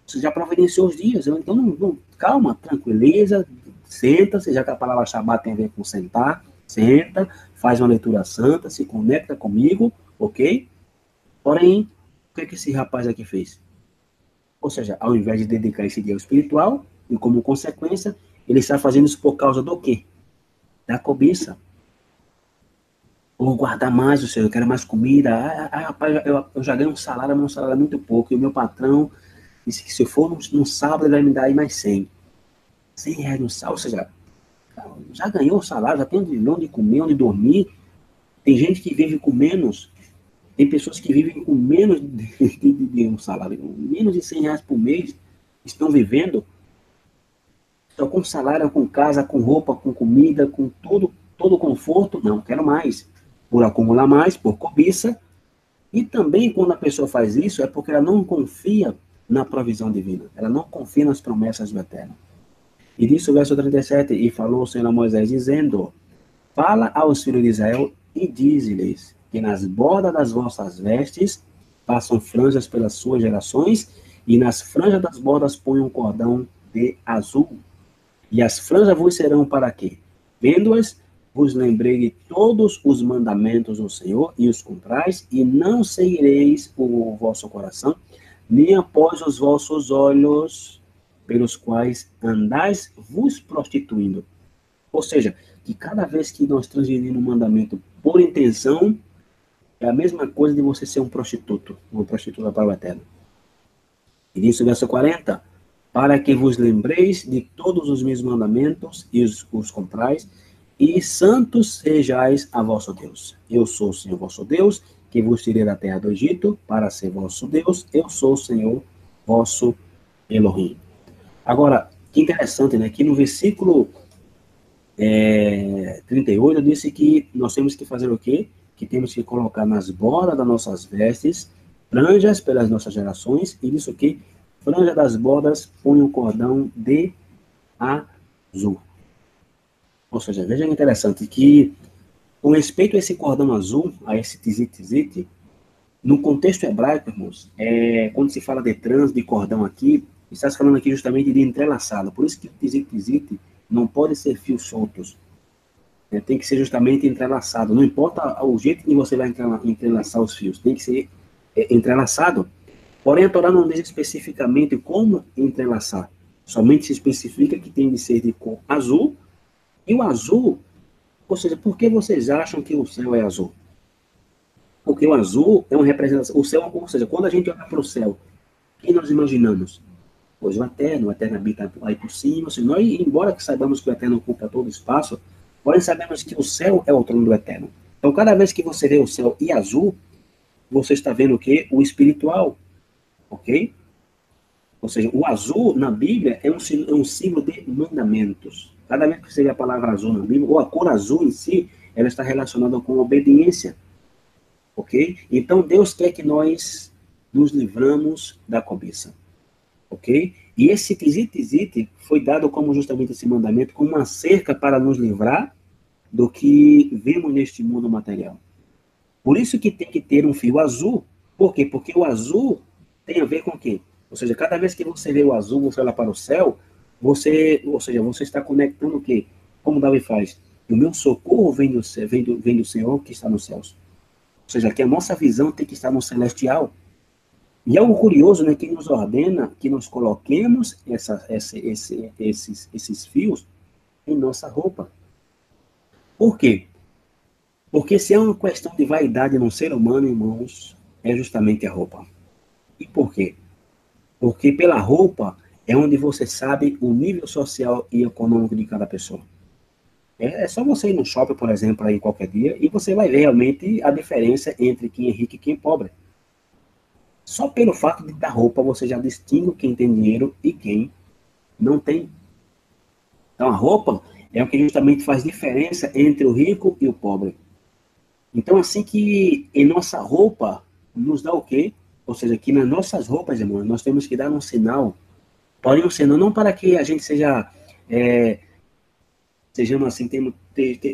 Você já providenciou os dias. Então, calma, tranquiliza, senta-se, já que a palavra Shabat tem a ver com sentar, senta, faz uma leitura santa, se conecta comigo, ok? Porém, o que esse rapaz aqui fez? Ou seja, ao invés de dedicar esse dia ao espiritual, e como consequência, ele está fazendo isso por causa do quê? Da cobiça. Vou guardar mais, ou seja, eu quero mais comida. Rapaz, eu já ganho um salário, mas um salário é muito pouco. E o meu patrão disse que se eu for no sábado, ele vai me dar aí mais 100. 100 reais no sábado, ou seja, já ganhou o salário, já tem onde comer, onde dormir. Tem gente que vive com menos. Tem pessoas que vivem com menos de um salário, menos de 100 reais por mês, estão vivendo. Estão com salário, com casa, com roupa, com comida, com todo conforto. Não, quero mais. Por acumular mais, por cobiça. E também quando a pessoa faz isso, é porque ela não confia na provisão divina. Ela não confia nas promessas do Eterno. E disse o verso 37, e falou o Senhor a Moisés, dizendo, fala aos filhos de Israel e dize-lhes que nas bordas das vossas vestes façam franjas pelas suas gerações, e nas franjas das bordas ponham um cordão de azul. E as franjas vos serão para quê? Vendo-as, vos lembrei de todos os mandamentos do Senhor, e os cumprais, e não seguireis o vosso coração, nem após os vossos olhos, pelos quais andais vos prostituindo. Ou seja, que cada vez que nós transgredimos um mandamento por intenção, é a mesma coisa de você ser um prostituto, uma prostituta para o Eterno. E diz o verso 40, para que vos lembreis de todos os meus mandamentos e os cumprais, e santos sejais a vosso Deus. Eu sou o Senhor vosso Deus, que vos tirei da terra do Egito, para ser vosso Deus. Eu sou o Senhor vosso Elohim. Agora, que interessante, né? Que no versículo 38, disse que nós temos que fazer o quê? Que temos que colocar nas bordas das nossas vestes, franjas pelas nossas gerações, e disse o quê? Franja das bordas, põe um cordão de azul. Ou seja, veja que interessante que, com respeito a esse cordão azul, a esse tzit, no contexto hebraico, irmãos, quando se fala de trans, de cordão aqui, está se falando aqui justamente de entrelaçado. Por isso que o tzit não pode ser fios soltos. Tem que ser justamente entrelaçado. Não importa o jeito que você vai entrelaçar os fios, tem que ser entrelaçado. Porém, a Torá não diz especificamente como entrelaçar. Somente se especifica que tem de ser de cor azul. E o azul, ou seja, por que vocês acham que o céu é azul? Porque o azul é uma representação. O céu, ou seja, quando a gente olha para o céu, o que nós imaginamos? Pois o Eterno habita aí por cima. Seja, nós, embora que saibamos que o Eterno ocupa todo o espaço, porém sabemos que o céu é o trono do Eterno. Então, cada vez que você vê o céu e azul, você está vendo o quê? O espiritual. Ok? Ou seja, o azul na Bíblia é um símbolo de mandamentos. Cada vez que você vê a palavra azul na Bíblia, ou a cor azul em si, ela está relacionada com obediência. Ok? Então, Deus quer que nós nos livramos da cobiça. ok? E esse tizite foi dado como justamente esse mandamento, como uma cerca para nos livrar do que vemos neste mundo material. Por isso que tem que ter um fio azul. Por quê? Porque o azul tem a ver com o quê? Ou seja, cada vez que você vê o azul, você olha para o céu, você está conectando o quê? Como Davi faz? O meu socorro vem do Senhor que está nos céus. Ou seja, que a nossa visão tem que estar no celestial. E algo curioso, né, que nos ordena que nós coloquemos esses fios em nossa roupa. Por quê? Porque se é uma questão de vaidade no ser humano, irmãos, é justamente a roupa. E por quê? Porque pela roupa é onde você sabe o nível social e econômico de cada pessoa. É só você ir no shopping, por exemplo, aí qualquer dia, e você vai ver realmente a diferença entre quem é rico e quem é pobre. Só pelo fato de dar roupa, você já distingue quem tem dinheiro e quem não tem. Então, a roupa é o que justamente faz diferença entre o rico e o pobre. Então, assim que em nossa roupa nos dá o quê? Ou seja, que nas nossas roupas, irmãos, nós temos que dar um sinal. Porém, um sinal não para que a gente seja, sejamos assim,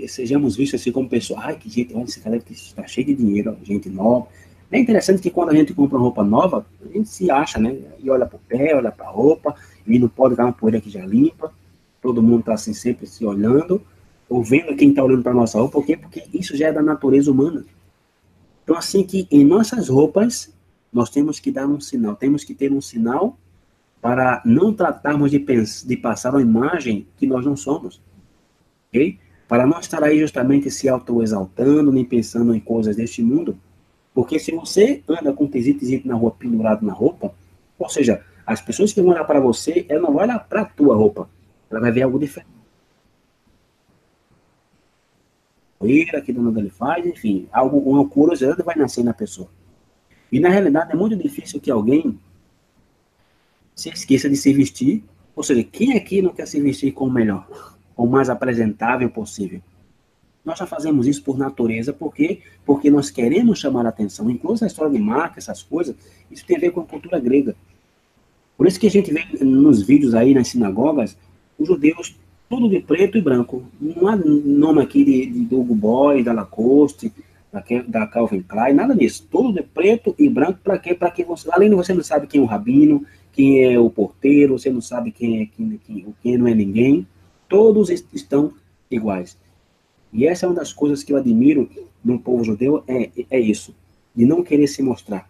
sejamos vistos assim como pessoa. Ai, que gente, olha, esse cara está cheio de dinheiro, gente nova. É interessante que quando a gente compra uma roupa nova, a gente se acha, né? E olha para o pé, olha para a roupa, e não pode dar uma poeira que já limpa. Todo mundo está assim sempre se olhando, ou vendo quem está olhando para a nossa roupa. Por quê? Porque isso já é da natureza humana. Então, assim que em nossas roupas, nós temos que dar um sinal, temos que ter um sinal para não tratarmos de passar uma imagem que nós não somos, ok? Para não estar aí justamente se autoexaltando, nem pensando em coisas deste mundo. Porque se você anda com tizite na rua, pendurado na roupa, ou seja, as pessoas que vão olhar para você, ela não vai olhar para a tua roupa, ela vai ver algo diferente. Que a dona dele faz, enfim, algo, uma curiosidade vai nascer na pessoa. E na realidade é muito difícil que alguém se esqueça de se vestir. Ou seja, quem aqui não quer se vestir com o melhor, com o mais apresentável possível? Nós já fazemos isso por natureza, porque nós queremos chamar a atenção. Inclusive a história de marca, essas coisas, isso tem a ver com a cultura grega. Por isso que a gente vê nos vídeos aí nas sinagogas, os judeus tudo de preto e branco. Não há nome aqui de Hugo Boss, da Lacoste, da Calvin Klein, nada disso. Tudo de preto e branco, para quê? Para que você, além de você não sabe quem é o rabino, quem é o porteiro, você não sabe quem não é ninguém. Todos estão iguais. E essa é uma das coisas que eu admiro no povo judeu, é isso, de não querer se mostrar.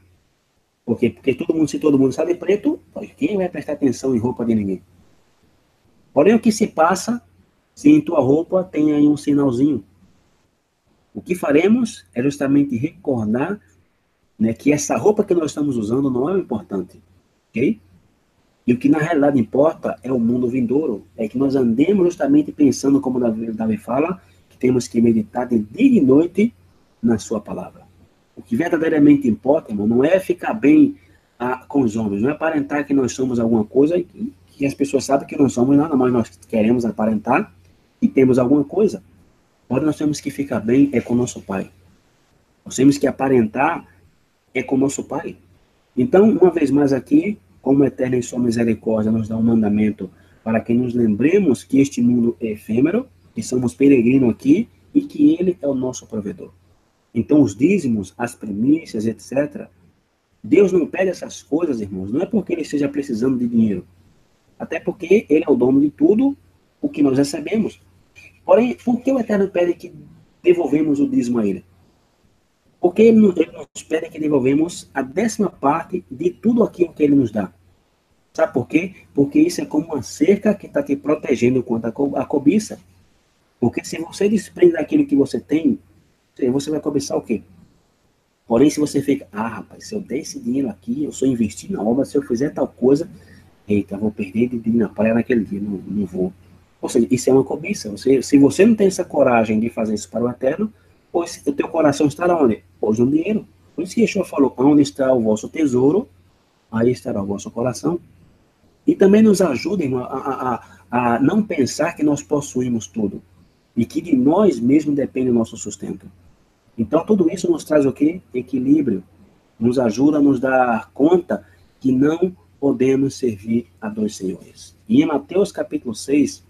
Por quê? Porque se todo mundo sabe preto, quem vai prestar atenção em roupa de ninguém? Porém, o que se passa se em tua roupa tem aí um sinalzinho? O que faremos é justamente recordar, né, que essa roupa que nós estamos usando não é o importante, ok? E o que na realidade importa é o mundo vindouro, é que nós andemos justamente pensando, como Davi fala, que temos que meditar de dia e noite na sua palavra. O que verdadeiramente importa, irmão, não é ficar bem com os homens, não é aparentar que nós somos alguma coisa que as pessoas sabem que não somos nada, mas nós queremos aparentar e temos alguma coisa. Agora nós temos que ficar bem com o nosso Pai. Nós temos que aparentar com o nosso Pai. Então, uma vez mais aqui, como eterna em sua misericórdia nos dá um mandamento para que nos lembremos que este mundo é efêmero, que somos peregrinos aqui e que Ele é o nosso provedor. Então, os dízimos, as primícias, etc., Deus não pede essas coisas, irmãos, não é porque Ele esteja precisando de dinheiro, até porque Ele é o dono de tudo o que nós recebemos. Porém, por que o Eterno pede que devolvemos o dízimo a Ele? Porque ele nos pede que devolvemos a 10ª parte de tudo aquilo que Ele nos dá. Sabe por quê? Porque isso é como uma cerca que está te protegendo contra a cobiça. Porque se você desprende daquilo que você tem, você vai cobiçar o quê? Porém, se você fica, rapaz, se eu der esse dinheiro aqui, eu só investir na obra, se eu fizer tal coisa, eita, vou perder de dinheiro na praia naquele dia, não vou. Ou seja, isso é uma cobiça. Se você não tem essa coragem de fazer isso para o Eterno, pois o teu coração estará onde? Pois no dinheiro. Por isso que Yeshua falou, onde está o vosso tesouro, aí estará o vosso coração. E também nos ajuda, irmão, a não pensar que nós possuímos tudo. E que de nós mesmos depende o nosso sustento. Então, tudo isso nos traz o quê? Equilíbrio. Nos ajuda a nos dar conta que não podemos servir a dois senhores? E em Mateus capítulo 6,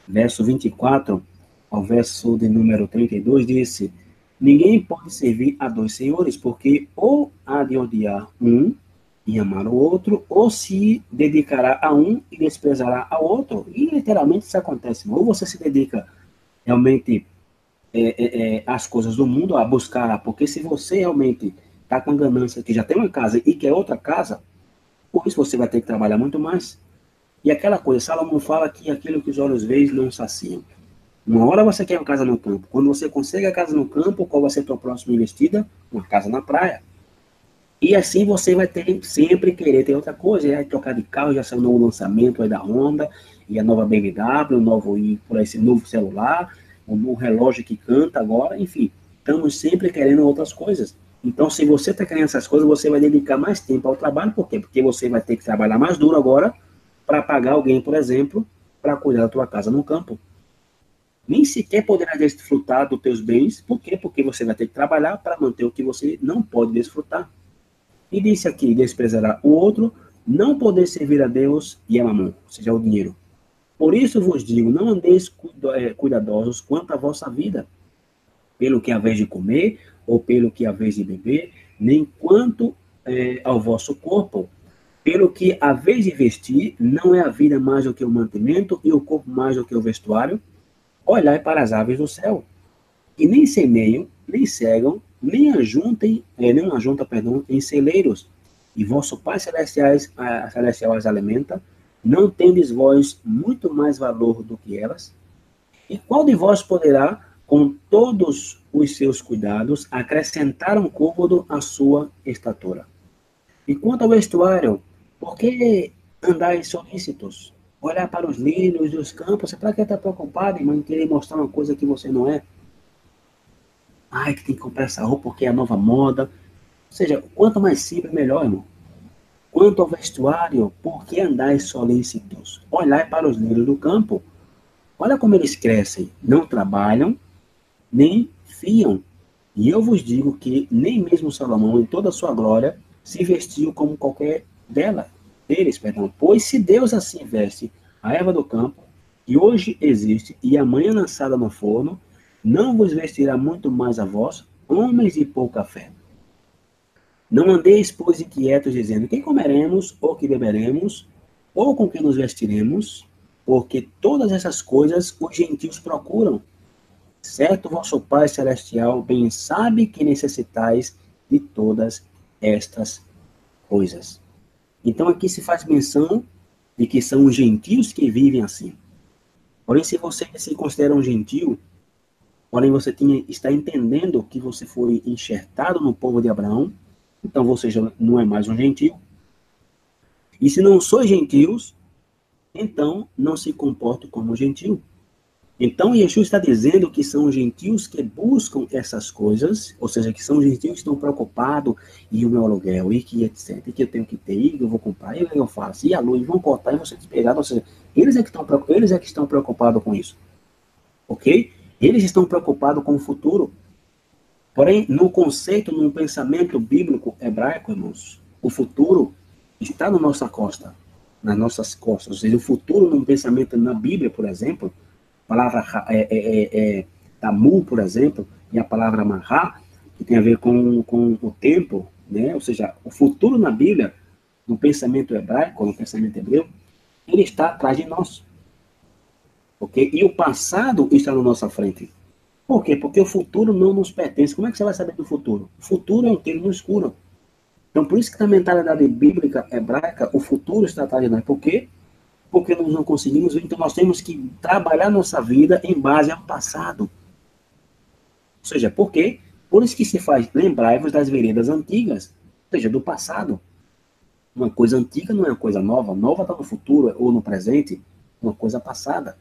verso 24 ao verso de número 32, disse: ninguém pode servir a dois senhores, porque ou há de odiar um e amar o outro, ou se dedicará a um e desprezará ao outro. E literalmente isso acontece. Ou você se dedica realmente às coisas do mundo, a buscar, porque se você realmente está com ganância, que já tem uma casa e quer outra casa, por isso você vai ter que trabalhar muito mais. E aquela coisa, Salomão fala que aquilo que os olhos veem não saciam. Uma hora você quer uma casa no campo. Quando você consegue a casa no campo, qual vai ser a tua próxima investida? Uma casa na praia. E assim você vai ter sempre querer ter outra coisa. Vai trocar de carro, já saiu um novo lançamento aí da Honda, e a nova BMW, o novo, e por esse novo celular, o relógio que canta agora, enfim. Estamos sempre querendo outras coisas. Então, se você está querendo essas coisas, você vai dedicar mais tempo ao trabalho. Por quê? Porque você vai ter que trabalhar mais duro agora para pagar alguém, por exemplo, para cuidar da tua casa no campo. Nem sequer poderá desfrutar dos teus bens. Por quê? Porque você vai ter que trabalhar para manter o que você não pode desfrutar. E disse aqui, desprezará o outro, não poder servir a Deus e a mamão, ou seja, o dinheiro. Por isso vos digo, não andeis cuidadosos quanto à vossa vida, pelo que haveis de comer, ou pelo que haveis de beber, nem quanto ao vosso corpo. Pelo que haveis de vestir, não é a vida mais do que o mantimento, e o corpo mais do que o vestuário? Olhai para as aves do céu, que nem semeiam, nem cegam, nem ajuntam, em celeiros, e vosso Pai celestial as alimenta. Não tendes vós muito mais valor do que elas? E qual de vós poderá, com todos os seus cuidados, acrescentar um côvado à sua estatura? E quanto ao vestuário, por que andais solícitos? Olhar para os lírios dos campos, você para que está preocupado, irmão, em querer mostrar uma coisa que você não é? Ai, que tem que comprar essa roupa porque é a nova moda. Ou seja, quanto mais simples, melhor, irmão. Quanto ao vestuário, por que andais solícitos? Olhai para os lírios do campo. Olha como eles crescem. Não trabalham, nem fiam. E eu vos digo que nem mesmo Salomão, em toda a sua glória, se vestiu como qualquer deles. Pois se Deus assim veste a erva do campo, que hoje existe e amanhã lançada no forno, não vos vestirá muito mais a vós, homens de pouca fé. Não andeis, pois, inquietos, dizendo: que comeremos, ou que beberemos, ou com que nos vestiremos, porque todas essas coisas os gentios procuram. Certo, vosso Pai Celestial bem sabe que necessitais de todas estas coisas. Então aqui se faz menção de que são os gentios que vivem assim. Porém, se você se considera um gentio, porém você está entendendo que você foi enxertado no povo de Abraão, então você já não é mais um gentio. E se não sois gentios, então não se comporte como gentio. Então, Yeshua está dizendo que são os gentios que buscam essas coisas, ou seja, que são os gentios que estão preocupados e o meu aluguel, e que etc, e que eu tenho que ter, e que eu vou comprar, e o que eu faço, e a luz, vão cortar e você despegar, ou seja, eles é que estão preocupados com isso, ok? Eles estão preocupados com o futuro. Porém, no conceito, no pensamento bíblico hebraico, irmãos, o futuro está na nossa costa, nas nossas costas, ou seja, o futuro no pensamento na Bíblia, por exemplo, a palavra tamu, por exemplo, e a palavra mará, que tem a ver com o tempo, né? Ou seja, o futuro na Bíblia, no pensamento hebraico, no pensamento hebreu, ele está atrás de nós. Ok? E o passado está na nossa frente. Por quê? Porque o futuro não nos pertence. Como é que você vai saber do futuro? O futuro é um termo no escuro. Então, por isso que na mentalidade bíblica hebraica, o futuro está atrás de nós. Por quê? Porque nós não conseguimos ver, então nós temos que trabalhar nossa vida em base ao passado. Ou seja, por quê? Por isso que se faz, lembrai-vos das veredas antigas, ou seja, do passado. Uma coisa antiga não é uma coisa nova, nova está no futuro ou no presente, uma coisa passada.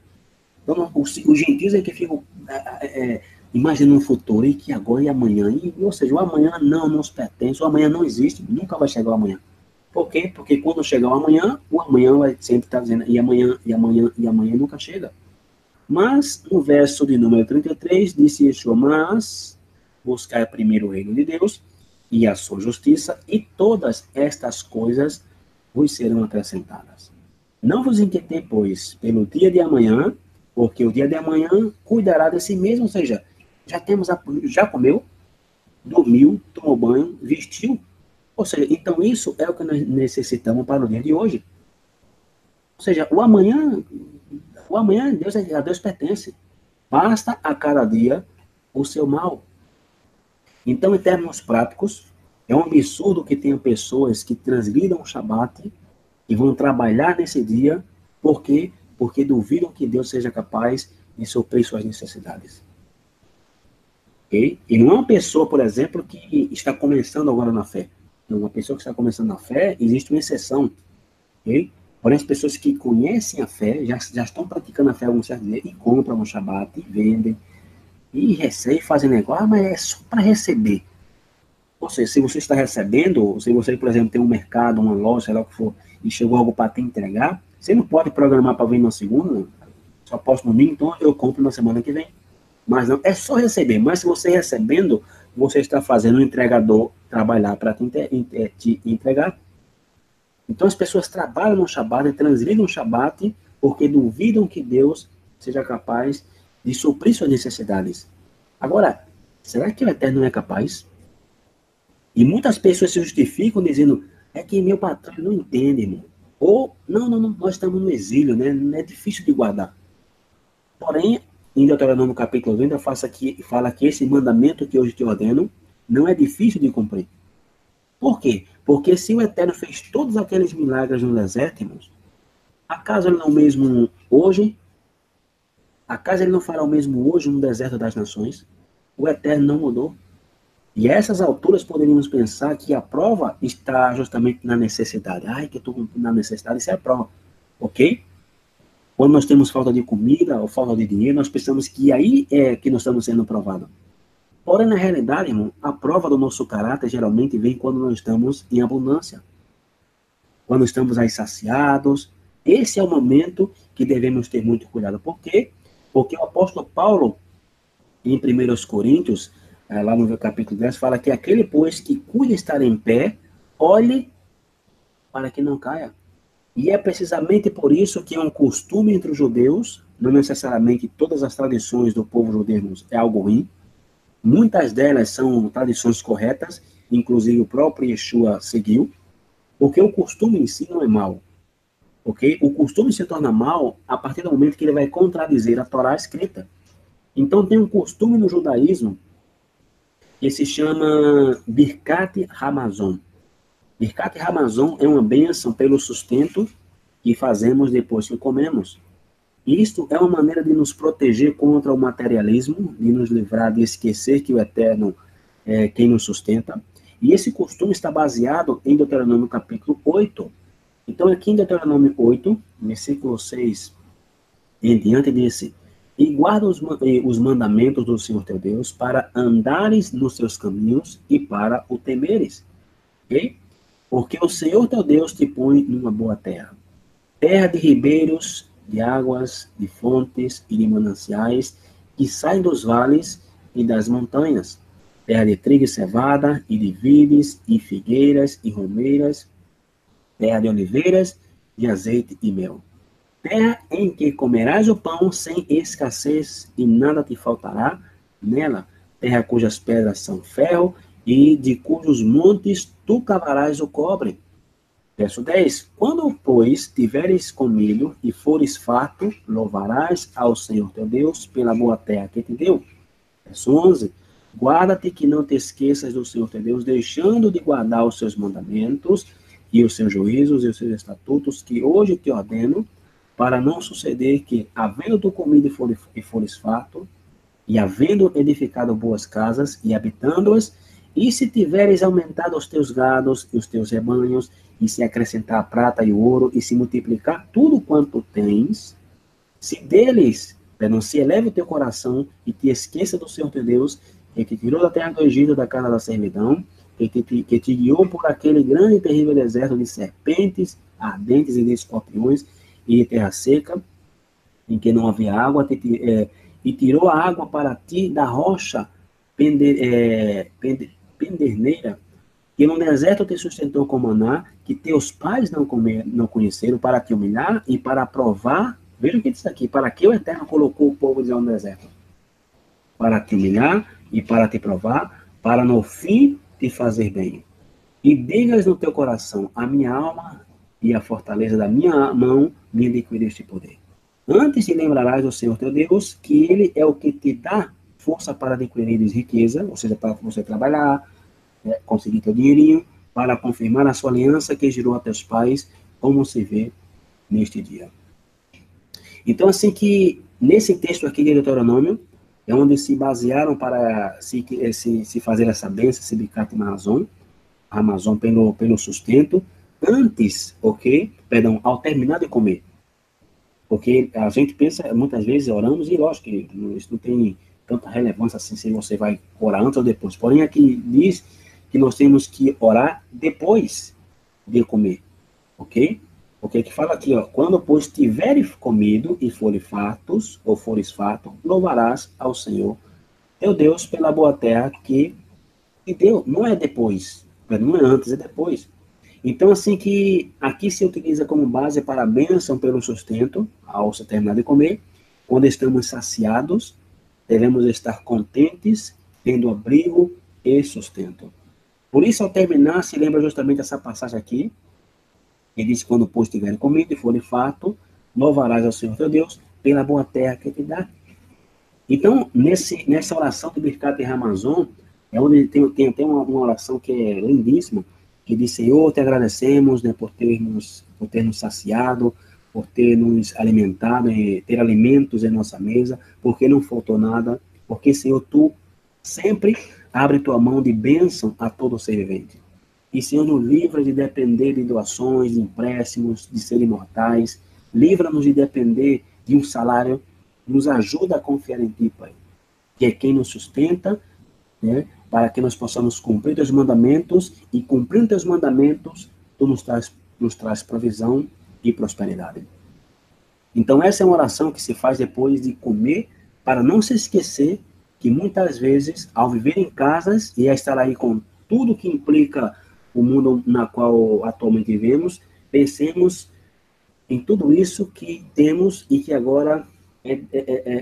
Então, os gentios é que ficam imaginando o futuro, e que agora e amanhã, ou seja, o amanhã não nos pertence, o amanhã não existe, nunca vai chegar o amanhã. Por quê? Porque quando chegar o amanhã vai sempre estar dizendo, e amanhã, e amanhã, e amanhã nunca chega. Mas, no verso de número 33, disse Yeshua: mas buscar primeiro o reino de Deus e a sua justiça, e todas estas coisas vos serão acrescentadas. Não vos inquietem, pois, pelo dia de amanhã, porque o dia de amanhã cuidará de si mesmo, ou seja, já comeu, dormiu, tomou banho, vestiu. Ou seja, então isso é o que nós necessitamos para o dia de hoje. Ou seja, o amanhã a Deus pertence. Basta a cada dia o seu mal. Então, em termos práticos, é um absurdo que tenha pessoas que transgridam o Shabat e vão trabalhar nesse dia, por quê? Porque duvidam que Deus seja capaz de suprir suas necessidades. Okay? E não é uma pessoa, por exemplo, que está começando agora na fé. Não, uma pessoa que está começando na fé, existe uma exceção. Okay? Porém, as pessoas que conhecem a fé, já estão praticando a fé algum certo dia, e compram no Shabat, e vendem, e recebem, fazem negócio, mas é só para receber. Ou seja, se você está recebendo, se você, por exemplo, tem um mercado, uma loja, sei lá o que for, e chegou algo para te entregar, você não pode programar para vir na segunda, não. Só posso no domingo, então eu compro na semana que vem. Mas não, é só receber. Mas se você recebendo, você está fazendo o entregador trabalhar para te entregar. Então as pessoas trabalham no Shabat, transgridem o Shabat, porque duvidam que Deus seja capaz de suprir suas necessidades. Agora, será que o Eterno não é capaz? E muitas pessoas se justificam dizendo, é que meu patrão não entende, irmão. Ou, não, nós estamos no exílio, né? Não é difícil de guardar. Porém, em Deuteronômio capítulo 20, fala que esse mandamento que hoje te ordeno não é difícil de cumprir. Por quê? Porque se o Eterno fez todos aqueles milagres no deserto, irmãos, acaso ele não mesmo hoje, acaso ele não fará o mesmo hoje no deserto das nações? O Eterno não mudou. E a essas alturas poderíamos pensar que a prova está justamente na necessidade. Ai, que eu estou na necessidade, isso é a prova. Ok? Quando nós temos falta de comida ou falta de dinheiro, nós pensamos que aí é que nós estamos sendo provados. Porém, na realidade, irmão, a prova do nosso caráter geralmente vem quando nós estamos em abundância. Quando estamos aí saciados. Esse é o momento que devemos ter muito cuidado. Por quê? Porque o apóstolo Paulo, em 1 Coríntios, lá no capítulo 10, fala que aquele, pois, que cuida estar em pé, olhe para que não caia. E é precisamente por isso que é um costume entre os judeus, não necessariamente todas as tradições do povo judeu é algo ruim, muitas delas são tradições corretas, inclusive o próprio Yeshua seguiu, porque o costume em si não é mau. Okay? O costume se torna mau a partir do momento que ele vai contradizer a Torá escrita. Então tem um costume no judaísmo que se chama Birkat Hamazon. Birkat Hamazon é uma bênção pelo sustento que fazemos depois que comemos. Isto é uma maneira de nos proteger contra o materialismo, de nos livrar de esquecer que o Eterno é quem nos sustenta. E esse costume está baseado em Deuteronômio capítulo 8. Então, aqui em Deuteronômio 8, versículo 6 em diante, disse: e guarda os mandamentos do Senhor teu Deus para andares nos seus caminhos e para o temeres. Ok? Porque o Senhor teu Deus te põe numa boa terra. Terra de ribeiros, de águas, de fontes e de mananciais, que saem dos vales e das montanhas. Terra de trigo e cevada, e de vides, e figueiras, e romeiras. Terra de oliveiras, de azeite e mel. Terra em que comerás o pão sem escassez, e nada te faltará nela. Terra cujas pedras são ferro, e de cujos montes tu cavarás o cobre. Verso 10. Quando, pois, tiveres comido e fores farto, louvarás ao Senhor teu Deus pela boa terra que te deu. Verso 11. Guarda-te que não te esqueças do Senhor teu Deus, deixando de guardar os seus mandamentos e os seus juízos e os seus estatutos, que hoje te ordeno, para não suceder que, havendo tu comido e fores farto, e havendo edificado boas casas, e habitando-as, e se tiveres aumentado os teus gados e os teus rebanhos, e se acrescentar a prata e o ouro, e se multiplicar tudo quanto tens, se deles, não se eleve o teu coração, e te esqueça do Senhor teu Deus, que te tirou da terra do Egito, da casa da servidão, que te guiou por aquele grande e terrível deserto de serpentes, ardentes e de escorpiões, e de terra seca, em que não havia água, e tirou a água para ti da rocha penderneira, que no deserto te sustentou com maná, que teus pais não conheceram, para te humilhar e para provar. Veja o que diz aqui, para que o Eterno colocou o povo de Israel no deserto? Para te humilhar e para te provar, para no fim te fazer bem. E digas no teu coração, a minha alma e a fortaleza da minha mão me adquiriu este poder. Antes te lembrarás do Senhor teu Deus, que Ele é o que te dá força para adquirir riqueza, ou seja, para você trabalhar, conseguir teu dinheirinho, para confirmar a sua aliança que jurou a teus pais, como se vê neste dia. Então, assim que, nesse texto aqui de Deuteronômio, é onde se basearam para se fazer essa bênção, esse bicate na Amazon pelo sustento, antes, ao terminar de comer. Porque a gente pensa, muitas vezes, oramos, e lógico que isso não tem tanta relevância assim, se você vai orar antes ou depois. Porém, aqui diz que nós temos que orar depois de comer, ok? Porque que fala aqui, quando, pois, tiveres comido e fores fartos, ou fores farto, louvarás ao Senhor, teu Deus, pela boa terra que te deu. Não é depois, não é antes, é depois. Então, assim que aqui se utiliza como base para a bênção pelo sustento, ao se terminar de comer, quando estamos saciados, devemos estar contentes, tendo abrigo e sustento. Por isso, ao terminar, se lembra justamente essa passagem aqui, que diz, quando pois tiver comido e for farto, louvarás ao Senhor teu Deus pela boa terra que te dá. Então, nessa oração de Birkat Hamazon, é onde tem até uma oração que é lindíssima, que diz, Senhor, te agradecemos, né, por ter nos saciado, por ter nos alimentado, ter alimentos em nossa mesa, porque não faltou nada, porque, Senhor, tu sempre abre tua mão de bênção a todo ser vivente. E, Senhor, nos livra de depender de doações, de empréstimos, de ser imortais. Livra-nos de depender de um salário. Nos ajuda a confiar em Ti, Pai, que é quem nos sustenta, né, para que nós possamos cumprir Teus mandamentos, e cumprindo Teus mandamentos, Tu nos traz provisão e prosperidade. Então, essa é uma oração que se faz depois de comer, para não se esquecer que muitas vezes, ao viver em casas e a estar aí com tudo que implica o mundo na qual atualmente vivemos, pensemos em tudo isso que temos e que agora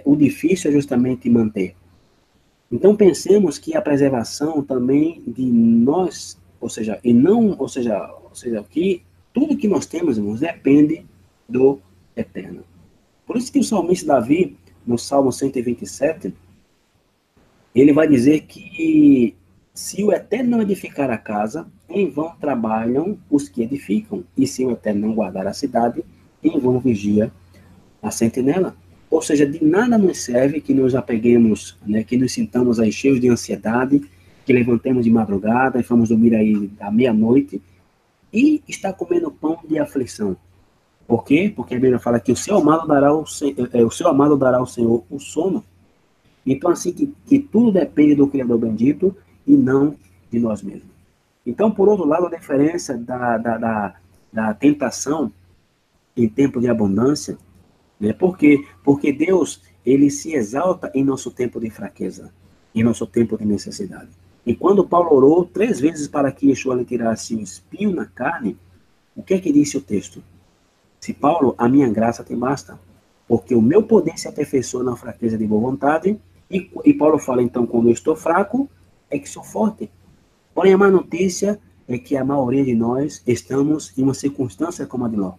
o difícil é justamente manter. Então pensemos que a preservação também de nós, ou seja, que tudo que nós temos, irmãos, depende do Eterno. Por isso que o salmista Davi, no Salmo 127, ele vai dizer que se o Eterno não edificar a casa, em vão trabalham os que edificam. E se o Eterno não guardar a cidade, em vão vigia a sentinela. Ou seja, de nada nos serve que nos apeguemos, né, que nos sintamos aí cheios de ansiedade, que levantemos de madrugada e vamos dormir aí à meia-noite e está comendo pão de aflição. Por quê? Porque a Bíblia fala que o seu amado dará ao Senhor o sono. Então, assim que tudo depende do Criador bendito e não de nós mesmos. Então, por outro lado, a diferença da tentação em tempo de abundância, né? Por quê? Porque Deus, ele se exalta em nosso tempo de fraqueza, em nosso tempo de necessidade. E quando Paulo orou 3 vezes para que Yeshua lhe tirasse o espinho na carne, o que é que disse o texto? Se Paulo, a minha graça te basta, porque o meu poder se aperfeiçoa na fraqueza de boa vontade, e Paulo fala, então, quando eu estou fraco, é que sou forte. Porém, a má notícia é que a maioria de nós estamos em uma circunstância como a de Ló.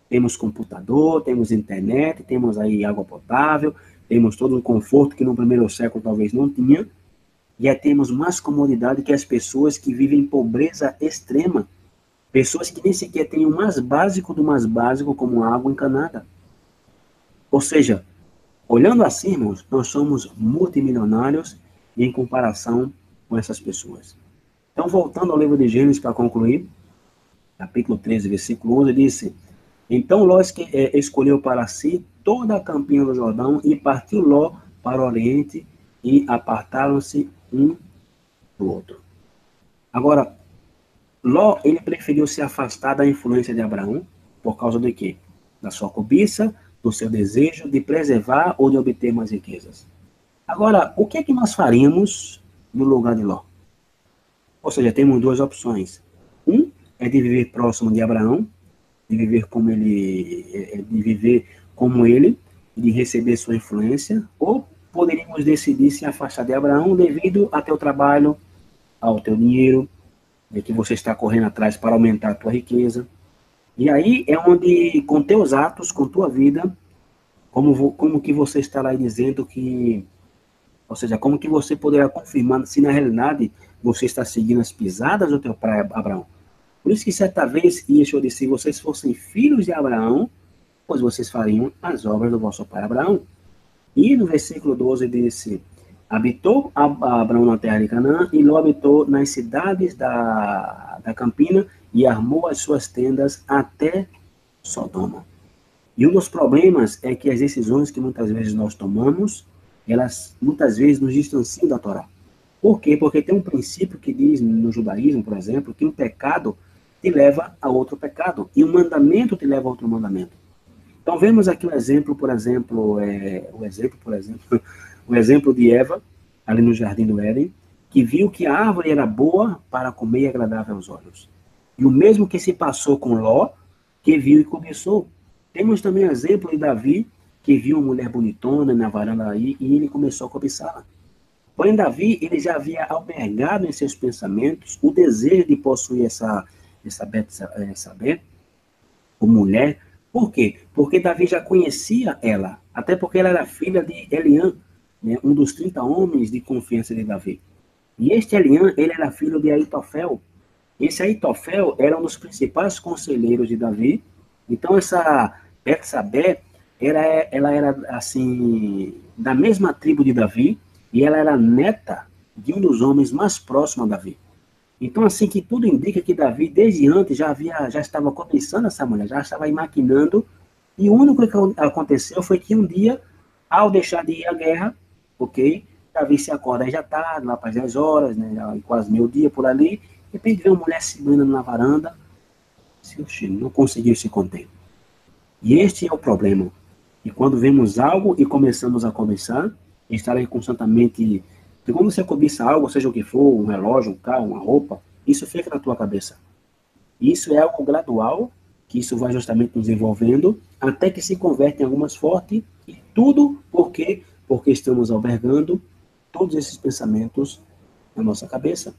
Temos computador, temos internet, temos aí água potável, temos todo o conforto que no primeiro século talvez não tinha, e temos mais comodidade que as pessoas que vivem em pobreza extrema, pessoas que nem sequer têm o mais básico do mais básico, como água encanada. Ou seja, olhando assim, irmãos, nós somos multimilionários em comparação com essas pessoas. Então, voltando ao livro de Gênesis para concluir, capítulo 13, versículo 11, disse, então Ló escolheu para si toda a campina do Jordão e partiu Ló para o oriente e apartaram-se um do outro. Agora, Ló, ele preferiu se afastar da influência de Abraão por causa do quê? Da sua cobiça, do seu desejo de preservar ou de obter mais riquezas. Agora, o que é que nós faríamos no lugar de Ló? Ou seja, temos duas opções. Um é de viver próximo de Abraão, de viver como ele, de receber sua influência, ou poderíamos decidir se afastar de Abraão devido ao teu trabalho, ao teu dinheiro, que você está correndo atrás para aumentar a tua riqueza. E aí é onde, com teus atos, com tua vida, como que você estará aí dizendo que, ou seja, como que você poderá confirmar se na realidade você está seguindo as pisadas do teu pai Abraão. Por isso que certa vez Yeshua disse, se vocês fossem filhos de Abraão, pois vocês fariam as obras do vosso pai Abraão. E no versículo 12 disse, habitou Abraão na terra de Canaã, e Ló habitou nas cidades da campina, e armou as suas tendas até Sodoma. E um dos problemas é que as decisões que muitas vezes nós tomamos, elas muitas vezes nos distanciam da Torá. Por quê? Porque tem um princípio que diz no judaísmo, por exemplo, que um pecado te leva a outro pecado, e um mandamento te leva a outro mandamento. Então vemos aqui o exemplo de Eva, ali no jardim do Éden, que viu que a árvore era boa para comer e agradável aos olhos. E o mesmo que se passou com Ló, que viu e cobiçou. Temos também o exemplo de Davi, que viu uma mulher bonitona na varanda aí, e ele começou a cobiçá-la. Porém, Davi, ele já havia albergado em seus pensamentos o desejo de possuir essa Betsabé, como mulher. Por quê? Porque Davi já conhecia ela, até porque ela era filha de Eliã, né, um dos 30 homens de confiança de Davi. E este Eliã, ele era filho de Aitofel. Esse Aitofel era um dos principais conselheiros de Davi. Então, essa Betsabé, ela era, assim, da mesma tribo de Davi, e ela era neta de um dos homens mais próximos a Davi. Então, assim, que tudo indica que Davi, desde antes, já estava cobiçando essa mulher, já estava imaginando, e o único que aconteceu foi que um dia, ao deixar de ir à guerra, ok, Davi se acorda, aí já tarde, lá para as 10 horas, né, quase meio-dia por ali, de repente vê uma mulher segurando na varanda, não conseguiu se conter. E este é o problema. E quando vemos algo e começamos a cobiçar, estar constantemente. Porque quando você cobiça algo, seja o que for, um relógio, um carro, uma roupa, isso fica na tua cabeça. Isso é algo gradual, que isso vai justamente nos envolvendo, até que se converte em algumas fortes, e tudo por quê? Porque estamos albergando todos esses pensamentos na nossa cabeça.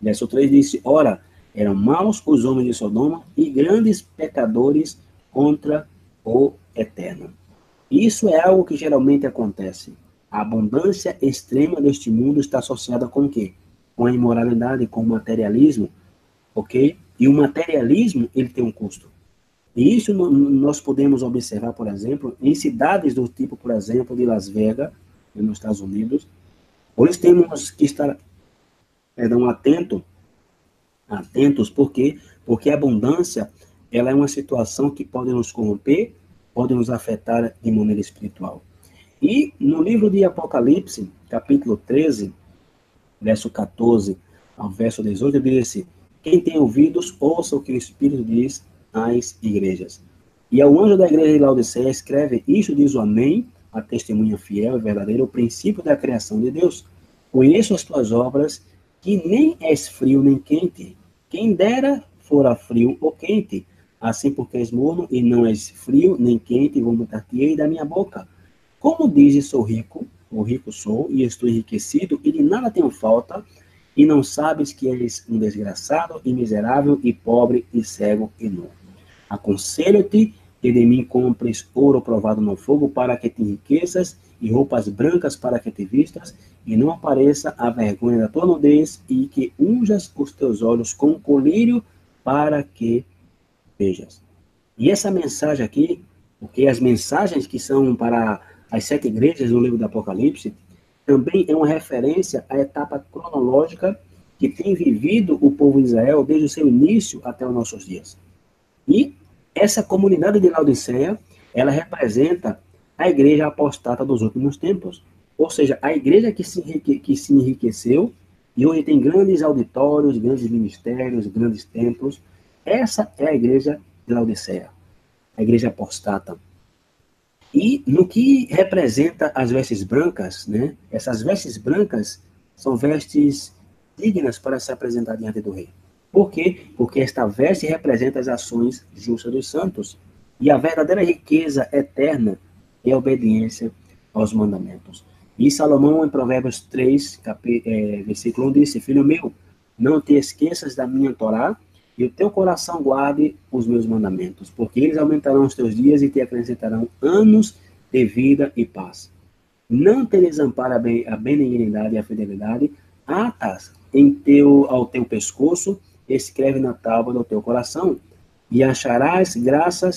Verso 3 disse, ora, eram maus os homens de Sodoma e grandes pecadores contra o Eterno. Isso é algo que geralmente acontece. A abundância extrema deste mundo está associada com o quê? Com a imoralidade, com o materialismo, ok? E o materialismo, ele tem um custo. E isso nós podemos observar, por exemplo, em cidades do tipo, por exemplo, de Las Vegas, nos Estados Unidos. Hoje temos que estar, atentos, por quê? Porque a abundância, ela é uma situação que pode nos corromper, pode nos afetar de maneira espiritual. E no livro de Apocalipse, capítulo 13, verso 14 ao verso 18, diz assim, quem tem ouvidos, ouça o que o Espírito diz às igrejas. E ao anjo da igreja de Laodiceia escreve, isto diz o Amém, a testemunha fiel e verdadeira, o princípio da criação de Deus. Conheço as tuas obras, que nem és frio nem quente. Quem dera fora frio ou quente. Assim porque és morno e não és frio nem quente, vou mutar-te-ei da minha boca. Como dizes, sou rico, ou rico sou, e estou enriquecido, e de nada tenho falta, e não sabes que és um desgraçado, e miserável, e pobre, e cego, e nu. Aconselho-te que de mim compres ouro provado no fogo, para que te enriqueças, e roupas brancas para que te vistas, e não apareça a vergonha da tua nudez, e que unjas os teus olhos com colírio, para que vejas. E essa mensagem aqui, porque as mensagens que são para as 7 igrejas do livro do Apocalipse, também é uma referência à etapa cronológica que tem vivido o povo de Israel desde o seu início até os nossos dias. E essa comunidade de Laodiceia, ela representa a igreja apostata dos últimos tempos, ou seja, a igreja que se enriqueceu e hoje tem grandes auditórios, grandes ministérios, grandes templos. Essa é a igreja de Laodiceia, a igreja apostata. E no que representa as vestes brancas, né? Essas vestes brancas são vestes dignas para se apresentar diante do rei. Por quê? Porque esta veste representa as ações justas dos santos. E a verdadeira riqueza eterna é a obediência aos mandamentos. E Salomão, em Provérbios 3, versículo 1, disse: Filho meu, não te esqueças da minha Torá, e o teu coração guarde os meus mandamentos, porque eles aumentarão os teus dias e te acrescentarão anos de vida e paz. Não te desampara a benignidade e a fidelidade, atas ao teu pescoço, escreve na tábua do teu coração, e acharás graça,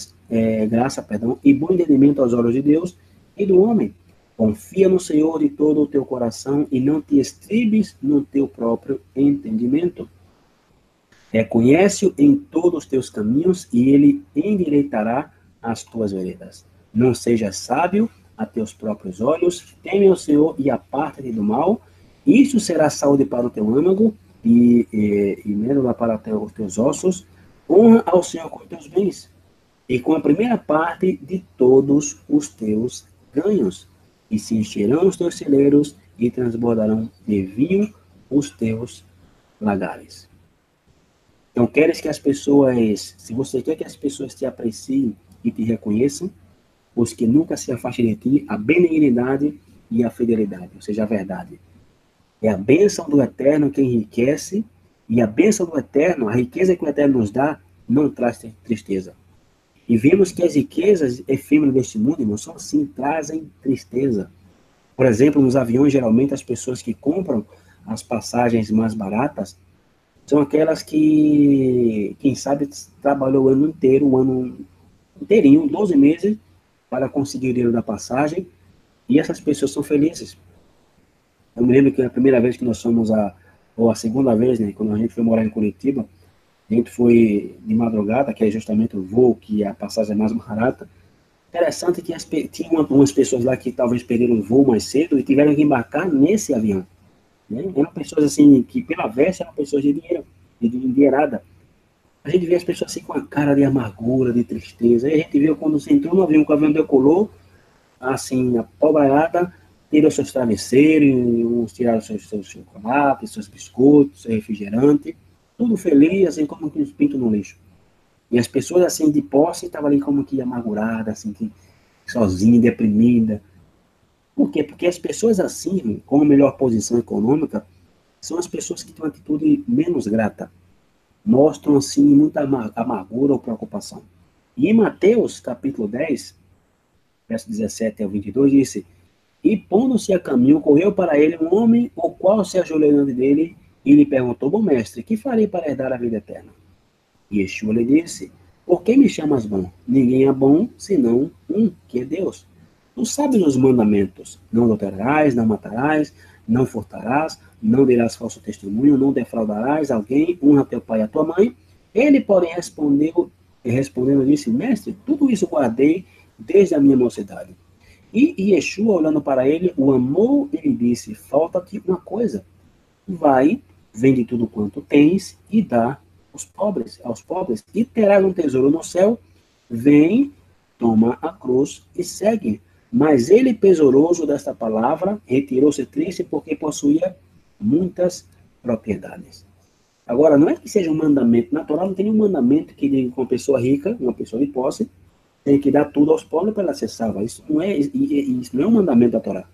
e bom entendimento aos olhos de Deus e do homem. Confia no Senhor de todo o teu coração e não te estribes no teu próprio entendimento. Reconhece-o em todos os teus caminhos e ele endireitará as tuas veredas. Não sejas sábio a teus próprios olhos, teme ao Senhor e aparta-te do mal. Isso será saúde para o teu âmago e médula para os teus ossos. Honra ao Senhor com os teus bens e com a primeira parte de todos os teus ganhos. E se encherão os teus celeiros e transbordarão de vinho os teus lagares. Então, se você quer que as pessoas te apreciem e te reconheçam, os que nunca se afastem de ti, a benignidade e a fidelidade, ou seja, a verdade. É a bênção do Eterno que enriquece, e a bênção do Eterno, a riqueza que o Eterno nos dá, não traz tristeza. E vemos que as riquezas efêmeras deste mundo, irmãos, são assim, trazem tristeza. Por exemplo, nos aviões, geralmente, as pessoas que compram as passagens mais baratas, são aquelas que, quem sabe, trabalhou o ano inteiro, o ano inteirinho, 12 meses, para conseguir o dinheiro da passagem, e essas pessoas são felizes. Eu me lembro que a primeira vez que nós fomos, ou a segunda vez, né, quando a gente foi morar em Curitiba, a gente foi de madrugada, que é justamente o voo, que a passagem é mais barata. Interessante que tinha umas pessoas lá que talvez perderam o voo mais cedo e tiveram que embarcar nesse avião. Né? Eram pessoas assim, que pela veste eram pessoas de dinheiro, de endinheirada. A gente vê as pessoas assim com a cara de amargura, de tristeza. Aí a gente viu quando você entrou no avião, que o avião decolou, assim, a pobraiada, tirou seus travesseiros, tiraram seus chocolates, seus biscoitos, seu refrigerante, tudo feliz, assim como que os pintos no lixo. E as pessoas assim de posse estavam ali como que amarguradas, assim, sozinha, deprimida. Por quê? Porque as pessoas assim, com a melhor posição econômica, são as pessoas que têm uma atitude menos grata. Mostram, assim, muita amargura ou preocupação. E em Mateus, capítulo 10, verso 17 ao 22, disse: E pondo-se a caminho, correu para ele um homem, o qual se ajoelhou diante dele, e lhe perguntou: Bom mestre, que farei para herdar a vida eterna? E Yeshua lhe disse: Por que me chamas bom? Ninguém é bom, senão um, que é Deus. Tu sabes os mandamentos: não adulterarás, não matarás, não furtarás, não dirás falso testemunho, não defraudarás alguém, honra teu pai e a tua mãe. Ele, porém, respondendo, disse: Mestre, tudo isso guardei desde a minha mocidade. E Yeshua, olhando para ele, o amou e lhe disse: Falta-te uma coisa. Vai, vende tudo quanto tens e dá aos pobres, e terás um tesouro no céu. Vem, toma a cruz e segue. Mas ele, pesaroso desta palavra, retirou-se triste porque possuía muitas propriedades. Agora, não é que seja um mandamento natural, não tem nenhum mandamento que diga que uma pessoa rica, uma pessoa de posse, tem que dar tudo aos pobres para ela ser salva. Isso não é um mandamento da Torá.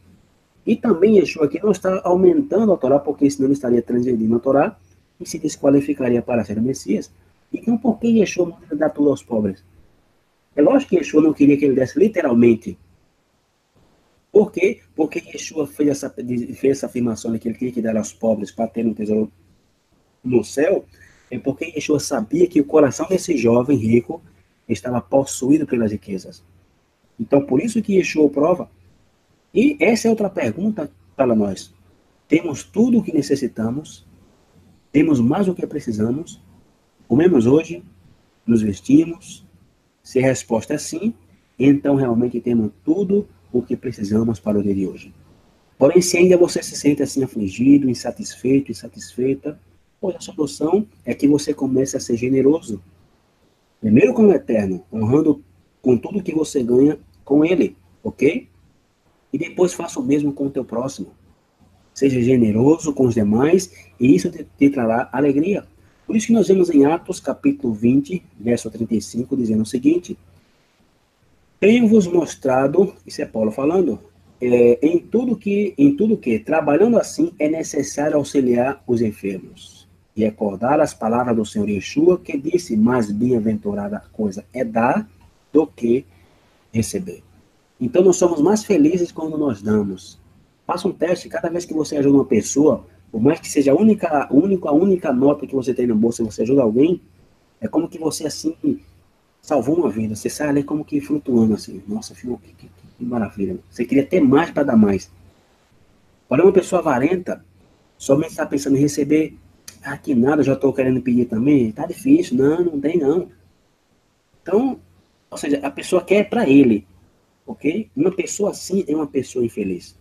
E também Yeshua aqui não está aumentando a Torá, porque senão ele estaria transgredindo a Torá e se desqualificaria para ser o Messias. Então, por que Yeshua não dá tudo aos pobres? É lógico que Yeshua não queria que ele desse literalmente. Por quê? Porque Yeshua fez essa afirmação de que ele tinha que dar aos pobres para ter um tesouro no céu. É porque Yeshua sabia que o coração desse jovem rico estava possuído pelas riquezas. Então, por isso que Yeshua prova. E essa é outra pergunta para nós. Temos tudo o que necessitamos? Temos mais do que precisamos? Comemos hoje? Nos vestimos? Se a resposta é sim, então realmente temos tudo o que precisamos para o dia de hoje. Porém, se ainda você se sente assim afligido, insatisfeito, insatisfeita, pois a solução é que você comece a ser generoso. Primeiro com o Eterno, honrando com tudo que você ganha com Ele, ok? E depois faça o mesmo com o teu próximo. seja generoso com os demais, e isso te trará alegria. Por isso que nós vemos em Atos, capítulo 20, verso 35, dizendo o seguinte: tenho-vos mostrado, isso é Paulo falando, em tudo que, trabalhando assim, é necessário auxiliar os enfermos. E recordar as palavras do Senhor Yeshua, que disse, mais bem-aventurada coisa é dar do que receber. Então, nós somos mais felizes quando nós damos. Faça um teste, cada vez que você ajuda uma pessoa, por mais que seja a única nota que você tem no bolso, e você ajuda alguém, é como que você, assim, salvou uma vida. Você sai ali como que flutuando, assim. Nossa, filho, que maravilha. Você queria ter mais para dar mais. Porém, uma pessoa avarenta, somente está pensando em receber. Ah, que nada, já estou querendo pedir também. Tá difícil. Não, não tem não. Então, ou seja, a pessoa quer para ele. Ok? Uma pessoa assim é uma pessoa infeliz.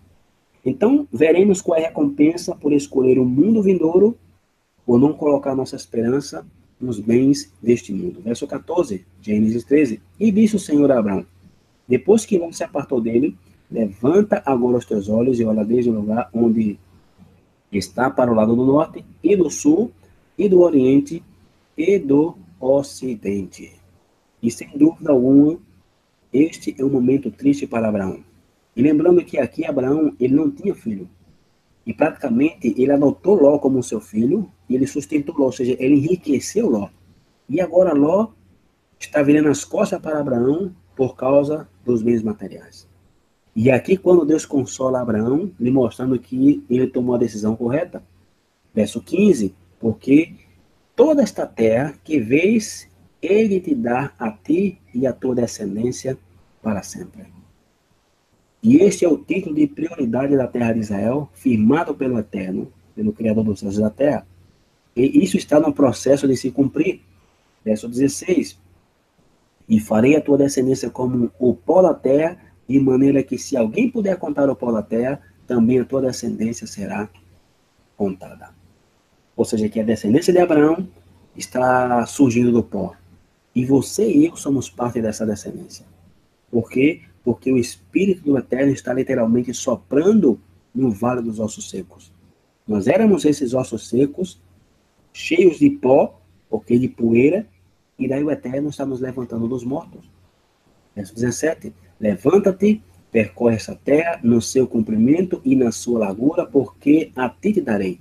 Então, veremos qual é a recompensa por escolher o mundo vindouro ou não colocar nossa esperança nos bens deste mundo. Verso 14, Gênesis 13. E disse o Senhor a Abraão, depois que Ló se apartou dele, levanta agora os teus olhos e olha desde o lugar onde está para o lado do norte, e do sul, e do oriente, e do ocidente. E sem dúvida alguma, este é um momento triste para Abraão. E lembrando que aqui Abraão, ele não tinha filho. E praticamente ele adotou Ló como seu filho, e ele sustentou Ló, ou seja, ele enriqueceu Ló. E agora Ló está virando as costas para Abraão por causa dos bens materiais. E aqui quando Deus consola Abraão, lhe mostrando que ele tomou a decisão correta. Verso 15, porque toda esta terra que vês, ele te dá a ti e a tua descendência para sempre. E este é o título de prioridade da terra de Israel, firmado pelo Eterno, pelo Criador dos céus e da terra. E isso está no processo de se cumprir. Verso 16. E farei a tua descendência como o pó da terra, de maneira que se alguém puder contar o pó da terra, também a tua descendência será contada. Ou seja, que a descendência de Abraão está surgindo do pó. E você e eu somos parte dessa descendência. Por quê? Porque o Espírito do Eterno está literalmente soprando no vale dos ossos secos. Nós éramos esses ossos secos, cheios de pó, ok, de poeira, e daí o Eterno está nos levantando dos mortos. Verso 17. Levanta-te, percorre essa terra no seu comprimento e na sua largura, porque a ti te darei.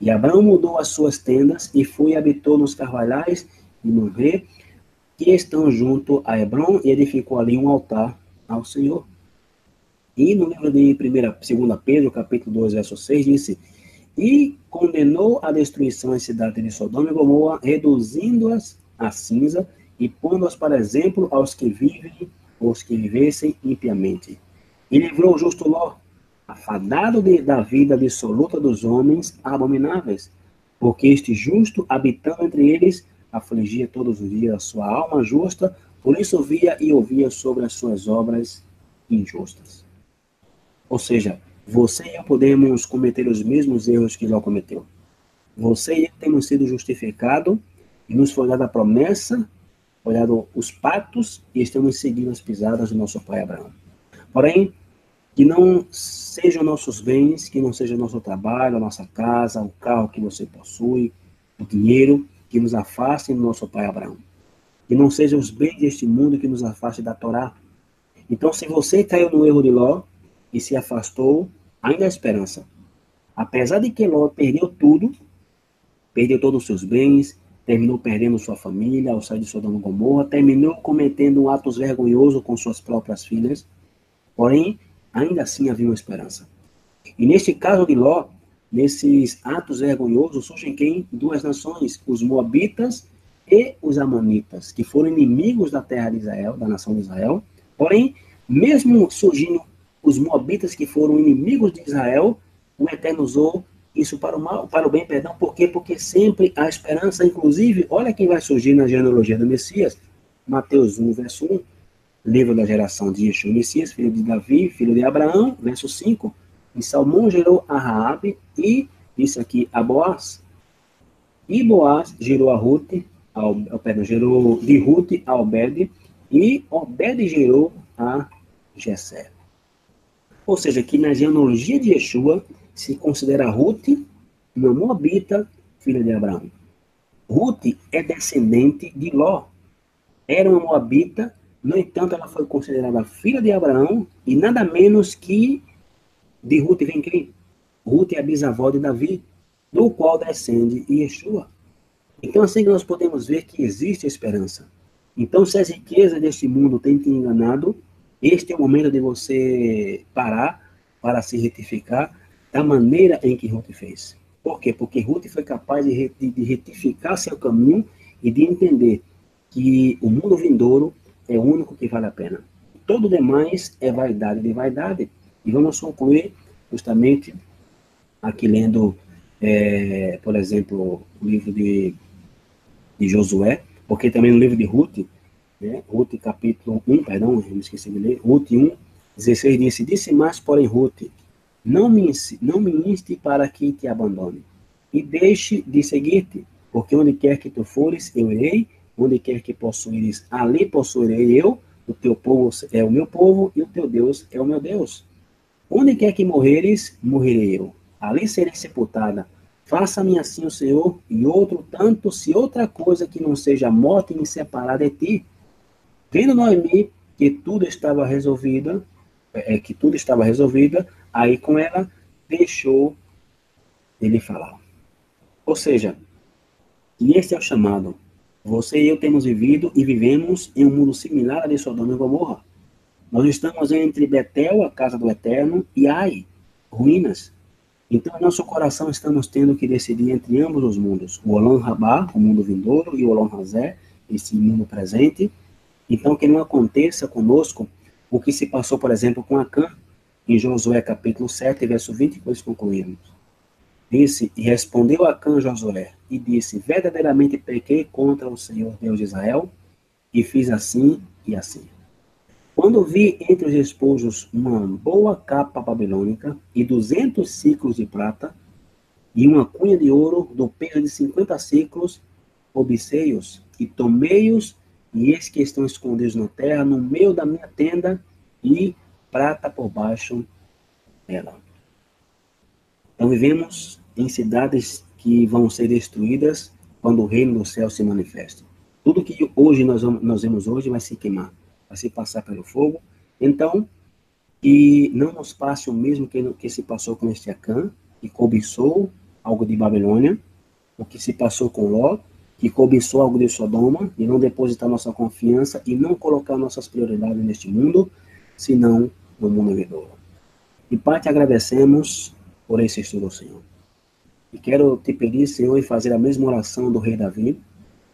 E Abraão mudou as suas tendas e foi e habitou nos carvalhais de Mamré, que estão junto a Hebron, e edificou ali um altar ao Senhor. E no livro de 2 Pedro, capítulo 2, verso 6, disse, e condenou a destruição as cidades de Sodoma e Gomorra, reduzindo-as a cinza, e pondo-as para exemplo aos que vivessem impiamente. E livrou o justo Ló, afadado da vida dissoluta dos homens abomináveis, porque este justo, habitando entre eles, afligia todos os dias a sua alma justa, por isso via e ouvia sobre as suas obras injustas. Ou seja, você e eu podemos cometer os mesmos erros que Ló cometeu. Você e eu temos sido justificados e nos foi dada a promessa, foi dado os pactos e estamos seguindo as pisadas do nosso pai Abraão. Porém, que não sejam nossos bens, que não seja o nosso trabalho, a nossa casa, o carro que você possui, o dinheiro, que nos afastem do nosso pai Abraão. Que não sejam os bens deste mundo que nos afastem da Torá. Então, se você caiu no erro de Ló e se afastou, ainda há esperança. Apesar de que Ló perdeu tudo, perdeu todos os seus bens, terminou perdendo sua família ao sair de Sodoma e Gomorra, terminou cometendo atos vergonhosos com suas próprias filhas, porém, ainda assim havia uma esperança. E neste caso de Ló, nesses atos vergonhosos, surgem quem? Duas nações, os Moabitas e os Amonitas, que foram inimigos da terra de Israel, da nação de Israel. Porém, mesmo surgindo os Moabitas que foram inimigos de Israel, o Eterno usou isso para o mal, para o bem, perdão. Por quê? Porque sempre há esperança. Inclusive, olha quem vai surgir na genealogia do Messias. Mateus 1, verso 1. Livro da geração de Yeshua, Messias, filho de Davi, filho de Abraão, verso 5. E Salmão gerou a Raabe e, disse aqui, a Boaz. E Boaz gerou a Ruth, gerou de Ruth a Obed, e Obed gerou a Jessé. Ou seja, que na genealogia de Yeshua, se considera Ruth uma moabita, filha de Abraão. Ruth é descendente de Ló. Era uma moabita, no entanto, ela foi considerada filha de Abraão, e nada menos que de Ruth vem quem? Ruth é a bisavó de Davi, do qual descende Yeshua. Então, assim que nós podemos ver que existe esperança. Então, se as riquezas deste mundo têm te enganado, este é o momento de você parar para se retificar da maneira em que Ruth fez. Por quê? Porque Ruth foi capaz de retificar seu caminho e de entender que o mundo vindouro é o único que vale a pena. Todo demais é vaidade de vaidade. E vamos concluir justamente aqui lendo, por exemplo, o livro de Josué, porque também no livro de Ruth, né, Ruth capítulo 1, perdão, eu me esqueci de ler, Ruth 1, 16 disse mais, porém, Ruth, não me inste para que te abandone, e deixe de seguir-te, porque onde quer que tu fores, eu irei, onde quer que possuires, ali possuirei eu, o teu povo é o meu povo, e o teu Deus é o meu Deus. Onde quer que morreres, morrerei eu, ali serei sepultada. Faça-me assim o Senhor, e outro tanto, se outra coisa que não seja a morte me separar de ti. Vendo Noemi que tudo estava resolvido, aí com ela deixou ele falar. Ou seja, e este é o chamado. Você e eu temos vivido e vivemos em um mundo similar a de Sodoma e Gomorra. Nós estamos entre Betel, a casa do Eterno, e Ai, ruínas. Então, em nosso coração, estamos tendo que decidir entre ambos os mundos. O Olam Rabá, o mundo vindouro, e o Olam Hazé, esse mundo presente. Então, que não aconteça conosco o que se passou, por exemplo, com Acã, em Josué capítulo 7, verso 20, depois concluímos. Disse, e respondeu Acã Josué, e disse, verdadeiramente pequei contra o Senhor Deus de Israel, e fiz assim e assim. Quando vi entre os despojos uma boa capa babilônica e 200 ciclos de prata e uma cunha de ouro do peso de 50 ciclos, obsei-os e tomei-os, e eis que estão escondidos na terra, no meio da minha tenda, e prata por baixo dela. Então vivemos em cidades que vão ser destruídas quando o reino do céu se manifesta. Tudo que hoje nós vemos hoje vai se queimar, vai se passar pelo fogo. Então, que não nos passe o mesmo que se passou com este Acã, que cobiçou algo de Babilônia, o que se passou com Ló, que cobiçou algo de Sodoma, e não depositar nossa confiança e não colocar nossas prioridades neste mundo, senão no mundo vindouro. E Pai, te agradecemos por esse estudo, Senhor. E quero te pedir, Senhor, e fazer a mesma oração do rei Davi,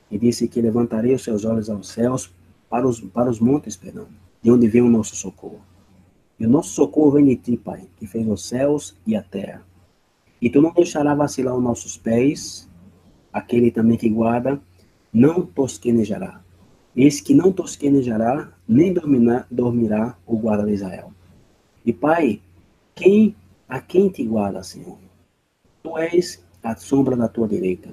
e disse que levantarei os seus olhos aos céus, para os montes, de onde vem o nosso socorro. E o nosso socorro vem de ti, Pai, que fez os céus e a terra. E tu não deixarás vacilar os nossos pés, aquele também que guarda, não tosquenejará. Eis que não tosquenejará, nem dormirá o guarda de Israel. E Pai, a quem te guarda, Senhor? Tu és a sombra da tua direita.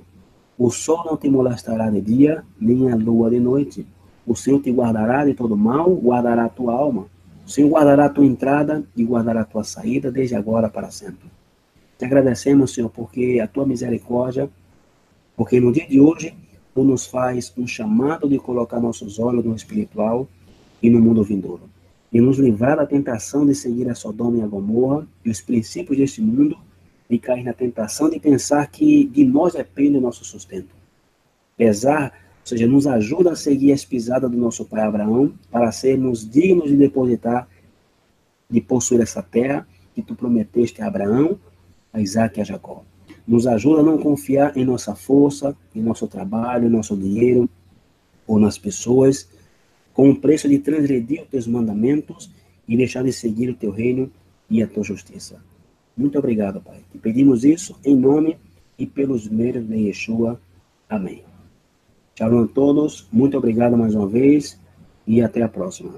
O sol não te molestará de dia, nem a lua de noite. O Senhor te guardará de todo mal, guardará a tua alma. O Senhor guardará a tua entrada e guardará a tua saída, desde agora para sempre. Te agradecemos, Senhor, porque a tua misericórdia, porque no dia de hoje, tu nos faz um chamado de colocar nossos olhos no espiritual e no mundo vindouro. E nos livrar da tentação de seguir a Sodoma e a Gomorra e os princípios deste mundo, de cair na tentação de pensar que de nós depende o nosso sustento. Ou seja, nos ajuda a seguir as pisadas do nosso pai Abraão, para sermos dignos de depositar, de possuir essa terra que tu prometeste a Abraão, a Isaac e a Jacó. Nos ajuda a não confiar em nossa força, em nosso trabalho, em nosso dinheiro, ou nas pessoas, com o preço de transgredir os teus mandamentos e deixar de seguir o teu reino e a tua justiça. Muito obrigado, Pai. Te pedimos isso em nome e pelos méritos de Yeshua. Amém. Shalom a todos. Muito obrigado mais uma vez e até a próxima.